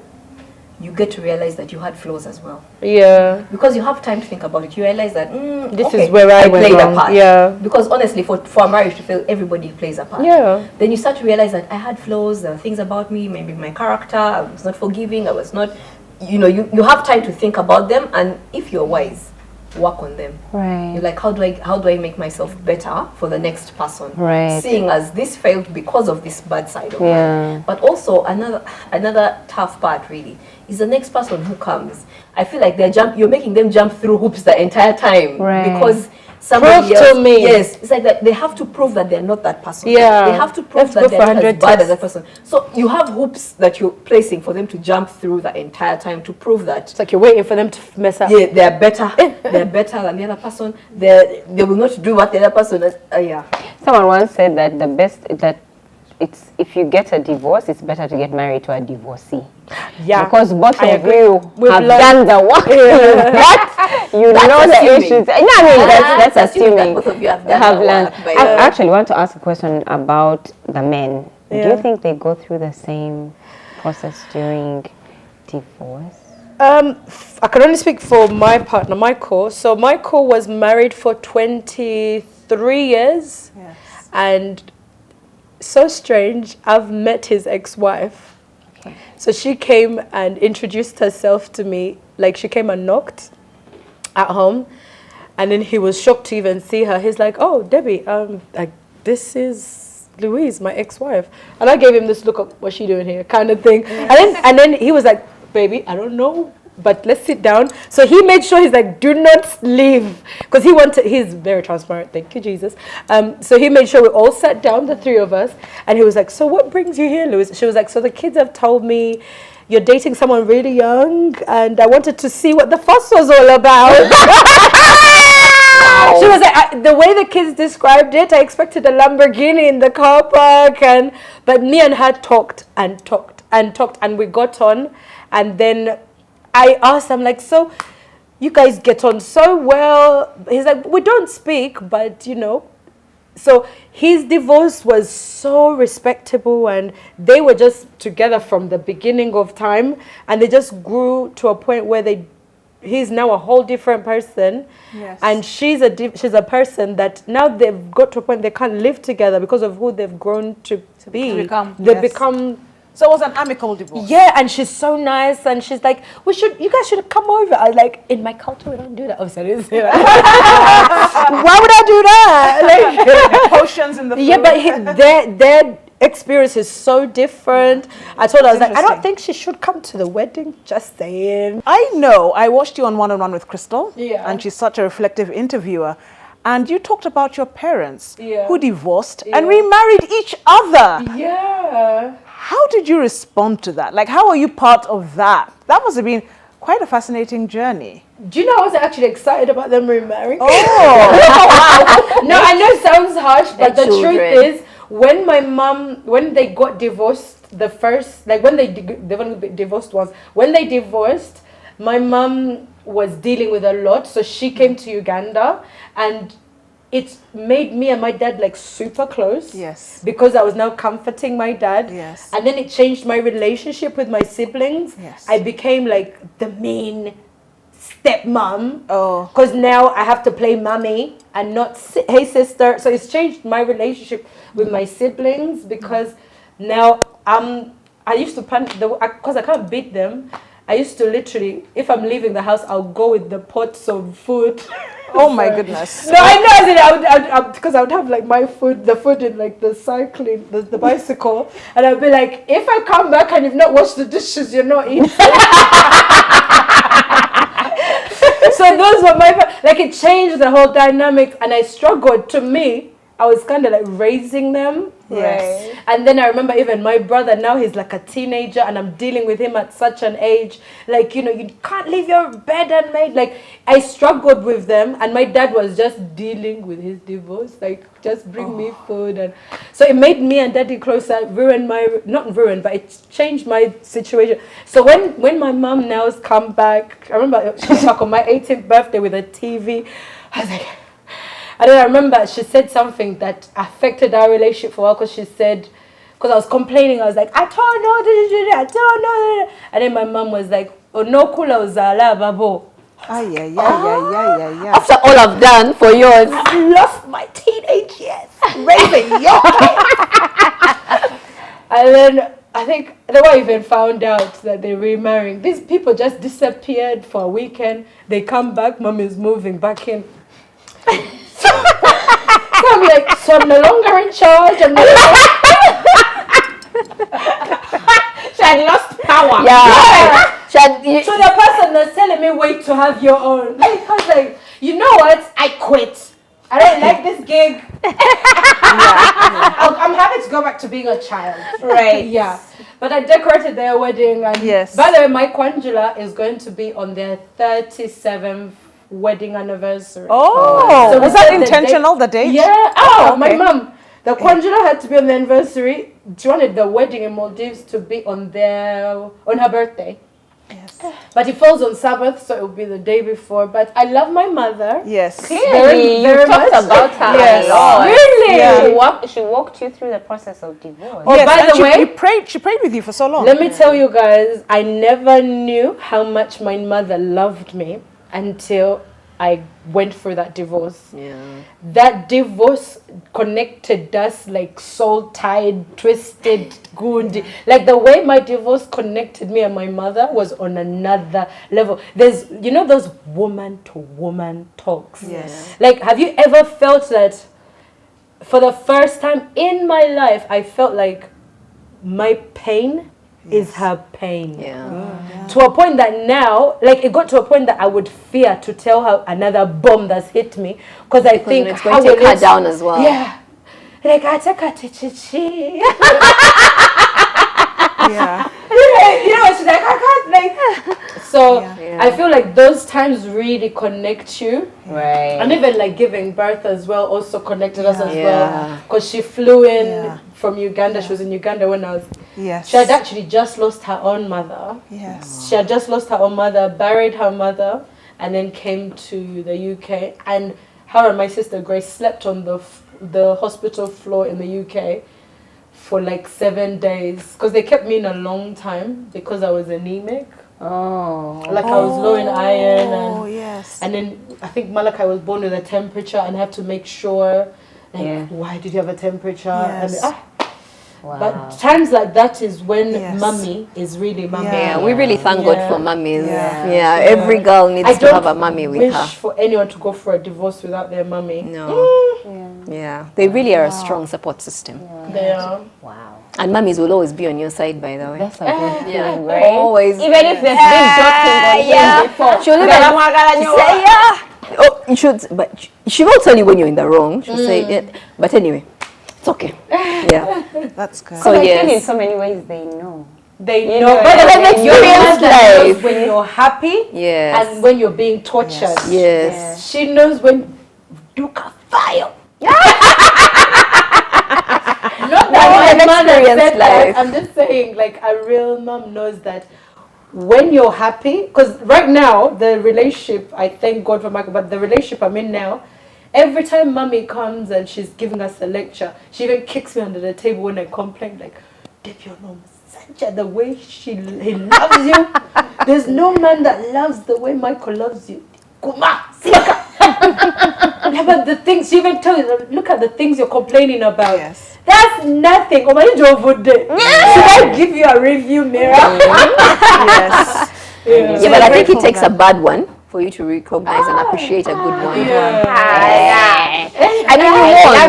Speaker 1: you get to realize that you had flaws as well.
Speaker 4: Yeah.
Speaker 1: Because you have time to think about it. You realize that
Speaker 4: this is where I
Speaker 1: played a part.
Speaker 4: Yeah.
Speaker 1: Because honestly, for a marriage to fail, everybody plays a part.
Speaker 4: Yeah.
Speaker 1: Then you start to realize that I had flaws. There were things about me, maybe my character. I was not forgiving. I was not. You have time to think about them, and if you're wise, work on them.
Speaker 3: Right.
Speaker 1: You're like, how do I make myself better for the next person?
Speaker 3: Right.
Speaker 1: Seeing as this failed because of this bad side of
Speaker 3: Yeah.
Speaker 1: mine. But also another tough part really is the next person who comes. I feel like you're making them jump through hoops the entire time.
Speaker 3: Right.
Speaker 1: Because somebody
Speaker 4: Prove
Speaker 1: else,
Speaker 4: to me.
Speaker 1: yes, it's like that they have to prove that they're not that person.
Speaker 4: Yeah.
Speaker 1: They have to prove that they're not as bad as that person. So you have hoops that you're placing for them to jump through the entire time to prove that.
Speaker 4: It's like you're waiting for them to mess up.
Speaker 1: Yeah, they're better. They're better than the other person. They will not do what the other person is. Yeah.
Speaker 3: Someone once said that the best that it's if you get a divorce, it's better to get married to a divorcee.
Speaker 4: Yeah.
Speaker 3: Because both of
Speaker 4: agree.
Speaker 3: you have done the work. You know the issues. No, I mean that's assuming
Speaker 1: that both of you have done
Speaker 3: have
Speaker 1: the
Speaker 3: learned.
Speaker 1: work,
Speaker 3: I actually want to ask a question about the men.
Speaker 4: Yeah.
Speaker 3: Do you think they go through the same process during divorce?
Speaker 4: I can only speak for my partner, Michael. So Michael was married for 23 years.
Speaker 2: Yes.
Speaker 4: And so strange, I've met his ex-wife.
Speaker 3: Okay.
Speaker 4: So she came and introduced herself to me. Like, she came and knocked at home. And then he was shocked to even see her. He's like, oh, Debbie, like, this is Louise, my ex-wife. And I gave him this look of, what's she doing here, kind of thing. Yes. And then he was like, baby, I don't know, but let's sit down. So he made sure, he's like, do not leave. Because he's very transparent, thank you, Jesus. So he made sure we all sat down, the three of us. And he was like, so what brings you here, Louise? She was like, so the kids have told me you're dating someone really young, and I wanted to see what the fuss was all about. She was like, the way the kids described it, I expected a Lamborghini in the car park, but me and her talked, and we got on. And then I asked him, like, so you guys get on so well. He's like, we don't speak, but you know. So his divorce was so respectable, and they were just together from the beginning of time, and they just grew to a point where he's now a whole different person.
Speaker 2: Yes.
Speaker 4: And she's a person that now they've got to a point they can't live together because of who they've grown to be. They've become.
Speaker 2: So it was an amicable divorce.
Speaker 4: Yeah, and she's so nice, and she's like, you guys should come over. I was like, in my culture, we don't do that. Oh, sorry. Why would I do that? Like,
Speaker 2: potions in the food.
Speaker 4: Yeah, but their experience is so different. I told her, I was like, I don't think she should come to the wedding. Just saying.
Speaker 2: I know. I watched you on One-on-One with Crystal.
Speaker 4: Yeah.
Speaker 2: And she's such a reflective interviewer. And you talked about your parents who divorced
Speaker 4: Yeah.
Speaker 2: and remarried each other.
Speaker 4: Yeah.
Speaker 2: How did you respond to that? Like, how were you part of that? That must have been quite a fascinating journey.
Speaker 4: Do you know I was actually excited about them remarrying?
Speaker 2: Oh!
Speaker 4: No, I know it sounds harsh, but the
Speaker 1: children.
Speaker 4: truth is, when they got divorced, they've only been divorced once. When they divorced, my mom was dealing with a lot, so she came to Uganda, and it made me and my dad like super close.
Speaker 2: Yes.
Speaker 4: Because I was now comforting my dad.
Speaker 2: Yes.
Speaker 4: And then it changed my relationship with my siblings.
Speaker 2: Yes.
Speaker 4: I became like the main stepmom.
Speaker 2: Oh.
Speaker 4: Because now I have to play mommy and not hey sister. So it's changed my relationship with my siblings, because now I used to punish because I can't beat them. I used to literally, if I'm leaving the house, I'll go with the pots of food.
Speaker 2: Oh my goodness.
Speaker 4: No, I know. Because I would have like the food in like the cycling, the bicycle, and I'd be like, if I come back and you've not washed the dishes, you're not eating. So those were like, it changed the whole dynamic, and I struggled. To me, I was kind of like raising them.
Speaker 2: Yes.
Speaker 4: Right. And then I remember even my brother, now he's like a teenager, and I'm dealing with him at such an age. Like, you know, you can't leave your bed unmade. Like, I struggled with them, and my dad was just dealing with his divorce. Like, just bring me food. And so it made me and daddy closer, not ruined, but it changed my situation. So when my mom now has come back, I remember she came back on my 18th birthday with a TV. I was like, and then I remember she said something that affected our relationship for a while, because she said, because I was complaining, I was like, I don't know. And then my mom was like, oh, no kula uzala babo.
Speaker 1: After all I've done for yours,
Speaker 4: I've lost my teenage years raising your kids. And then I think they were even found out that they're remarrying. These people just disappeared for a weekend. They come back, mom is moving back in. So I'm like, so I'm no longer in charge. She had lost power.
Speaker 1: Yeah.
Speaker 4: So the person that's telling me, wait to have your own. Like, I was like, you know what? I quit. I don't like this gig. I'm happy to go back to being a child.
Speaker 1: Right.
Speaker 4: Yeah. But I decorated their wedding. And
Speaker 2: yes.
Speaker 4: By the way, my Kwanjula is going to be on their 37th wedding anniversary.
Speaker 2: Oh,
Speaker 4: so
Speaker 2: was that intentional, the date?
Speaker 4: Yeah. Oh,
Speaker 2: okay.
Speaker 4: My mom. The Kwanjula had to be on the anniversary. She wanted the wedding in Maldives to be on her birthday.
Speaker 2: Yes.
Speaker 4: But it falls on Sabbath, so it will be the day before. But I love my mother.
Speaker 2: Yes.
Speaker 3: Clearly, you talked about her
Speaker 4: Yes.
Speaker 3: a lot.
Speaker 4: Really?
Speaker 3: Yeah. She walked you through the process of divorce.
Speaker 4: Oh,
Speaker 2: yes,
Speaker 4: by the way,
Speaker 2: she prayed with you for so long.
Speaker 4: let me tell you guys, I never knew how much my mother loved me until I went through that divorce.
Speaker 1: Yeah.
Speaker 4: That divorce connected us like soul-tied, twisted, good. Like the way my divorce connected me and my mother was on another level. There's, you know, those woman-to-woman talks.
Speaker 2: Yes.
Speaker 4: Like, have you ever felt that for the first time in my life, I felt like my pain is her pain.
Speaker 1: Yeah.
Speaker 4: To a point that now, like it got to a point that I would fear to tell her another bomb that's hit me, because I think
Speaker 1: it's going to take her down as well.
Speaker 4: Yeah. Like I take her to chichi.
Speaker 2: Yeah.
Speaker 4: You know, she's like, I can't, like. So
Speaker 1: Yeah.
Speaker 4: I feel like those times really connect you.
Speaker 3: Right.
Speaker 4: And even like giving birth as well also connected us as
Speaker 1: Yeah.
Speaker 4: well. Because she flew in
Speaker 2: Yeah.
Speaker 4: from Uganda. She was in Uganda when I was.
Speaker 2: Yes.
Speaker 4: She had actually just lost her own mother.
Speaker 2: Yes.
Speaker 4: She had just lost her own mother, buried her mother, and then came to the UK. And her and my sister Grace slept on the hospital floor in the UK for like 7 days, because they kept me in a long time because I was anemic.
Speaker 3: Oh.
Speaker 4: Like I was low in iron,
Speaker 2: Oh, yes.
Speaker 4: and then I think Malachi was born with a temperature, and I have to make sure, like,
Speaker 3: Yeah.
Speaker 4: why did you have a temperature?
Speaker 2: Yes.
Speaker 4: And,
Speaker 3: Wow.
Speaker 4: but times like that is when
Speaker 2: Yes.
Speaker 4: mummy is really mummy.
Speaker 1: Yeah, we really thank God
Speaker 4: Yeah.
Speaker 1: for mummies.
Speaker 2: Yeah.
Speaker 1: Yeah, every girl needs
Speaker 4: I
Speaker 1: to
Speaker 4: don't
Speaker 1: have a mummy with
Speaker 4: wish
Speaker 1: her.
Speaker 4: for anyone to go for a divorce without their mummy.
Speaker 1: No. Yeah, they really are a strong support system.
Speaker 4: They are.
Speaker 3: Wow.
Speaker 1: And mummies will always be on your side, by the way.
Speaker 3: That's a good feeling,
Speaker 1: Yeah.
Speaker 3: right?
Speaker 1: Always.
Speaker 3: Even if there's been joking on
Speaker 1: yeah.
Speaker 3: before.
Speaker 1: She'll even say, yeah. Oh, you should, but she will tell you when you're in the wrong. She'll say, yeah. But anyway, it's okay. Yeah.
Speaker 2: That's good.
Speaker 1: So
Speaker 3: I feel in
Speaker 1: yes.
Speaker 3: so many ways they know.
Speaker 4: They
Speaker 3: You
Speaker 4: know.
Speaker 3: know,
Speaker 4: But
Speaker 3: like
Speaker 4: then
Speaker 3: when
Speaker 4: your
Speaker 1: you're
Speaker 4: mother knows
Speaker 1: life.
Speaker 4: when you're happy
Speaker 1: Yes.
Speaker 4: and when you're being tortured.
Speaker 1: Yes.
Speaker 4: She knows when you can fire. Not
Speaker 1: That's
Speaker 4: that
Speaker 1: an
Speaker 4: my mother
Speaker 1: experienced
Speaker 4: said that.
Speaker 1: life.
Speaker 4: I'm just saying, like a real mom knows that when you're happy, because right now the relationship, I thank God for Michael, but the relationship I'm in now, every time mommy comes and she's giving us a lecture, she even kicks me under the table when I complain, like, Deb, your mom, such the way he loves you. There's no man that loves the way Michael loves you. Kuma, sika. Yeah, but the things, she even tells you, look at the things you're complaining about.
Speaker 2: Yes.
Speaker 4: That's nothing. Oh, my Should I give you a review mirror?
Speaker 2: Yes.
Speaker 4: Yeah.
Speaker 1: Yeah, but I think
Speaker 2: grateful
Speaker 1: it takes
Speaker 2: that-
Speaker 1: a bad one for you to recognize and appreciate a good one.
Speaker 4: Yeah.
Speaker 1: I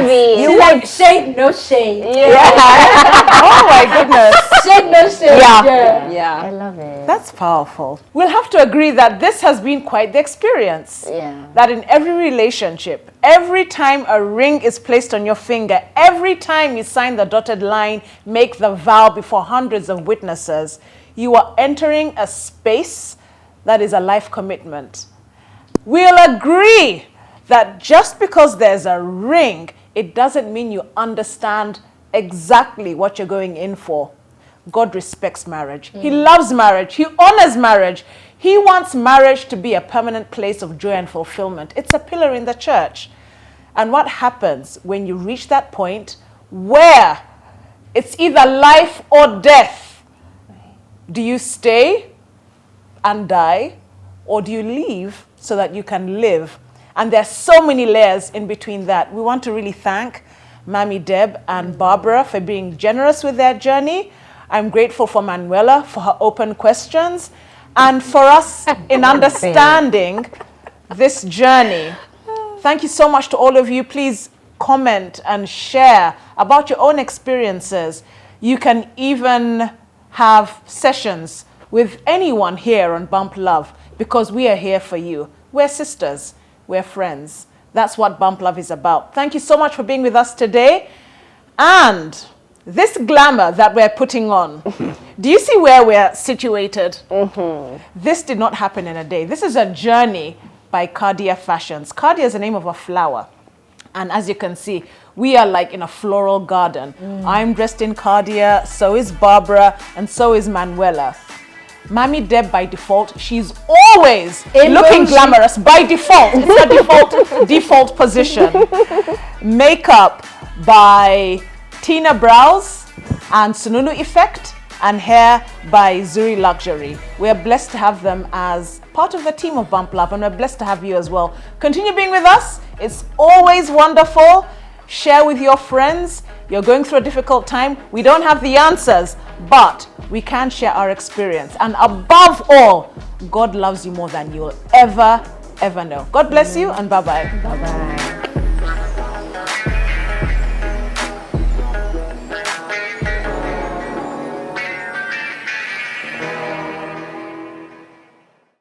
Speaker 1: mean, you want.
Speaker 4: You want shade, no shade.
Speaker 2: Oh my goodness.
Speaker 4: Shade, no shade.
Speaker 1: Yeah. Yeah.
Speaker 3: I love it.
Speaker 2: That's powerful. We'll have to agree that this has been quite the experience.
Speaker 3: Yeah.
Speaker 2: That in every relationship, every time a ring is placed on your finger, every time you sign the dotted line, make the vow before hundreds of witnesses, you are entering a space that is a life commitment. We'll agree that just because there's a ring, it doesn't mean you understand exactly what you're going in for. God respects marriage. He loves marriage. He honors marriage. He wants marriage to be a permanent place of joy and fulfillment. It's a pillar in the church. And what happens when you reach that point where it's either life or death? Do you stay and die, or do you leave so that you can live? And there's so many layers in between that. We want to really thank Mami Deb and Barbara for being generous with their journey. I'm grateful for Manuela for her open questions and for us in understanding this journey. Thank you so much to all of you. Please comment and share about your own experiences. You can even have sessions with anyone here on Bump Love, because we are here for you. We're sisters. We're friends. That's what Bump Love is about. Thank you so much for being with us today. And this glamour that we're putting on, do you see where we're situated? This did not happen in a day. This is a journey by Cadia Fashions. Cadia is the name of a flower. And as you can see, we are like in a floral garden. I'm dressed in Cadia, so is Barbara, and so is Manuela. Mami Deb, by default, she's always looking glamorous by default. It's her default position. Makeup by Tina Brows and Sununu Effect. and hair by Zuri Luxury. We are blessed to have them as part of the team of Bump Love, and we're blessed to have you as well. Continue being with us. It's always wonderful. Share with your friends. You're going through a difficult time. We don't have the answers, but we can share our experience. And above all, God loves you more than you'll ever know. God bless you, and bye-bye.
Speaker 3: Bye-bye.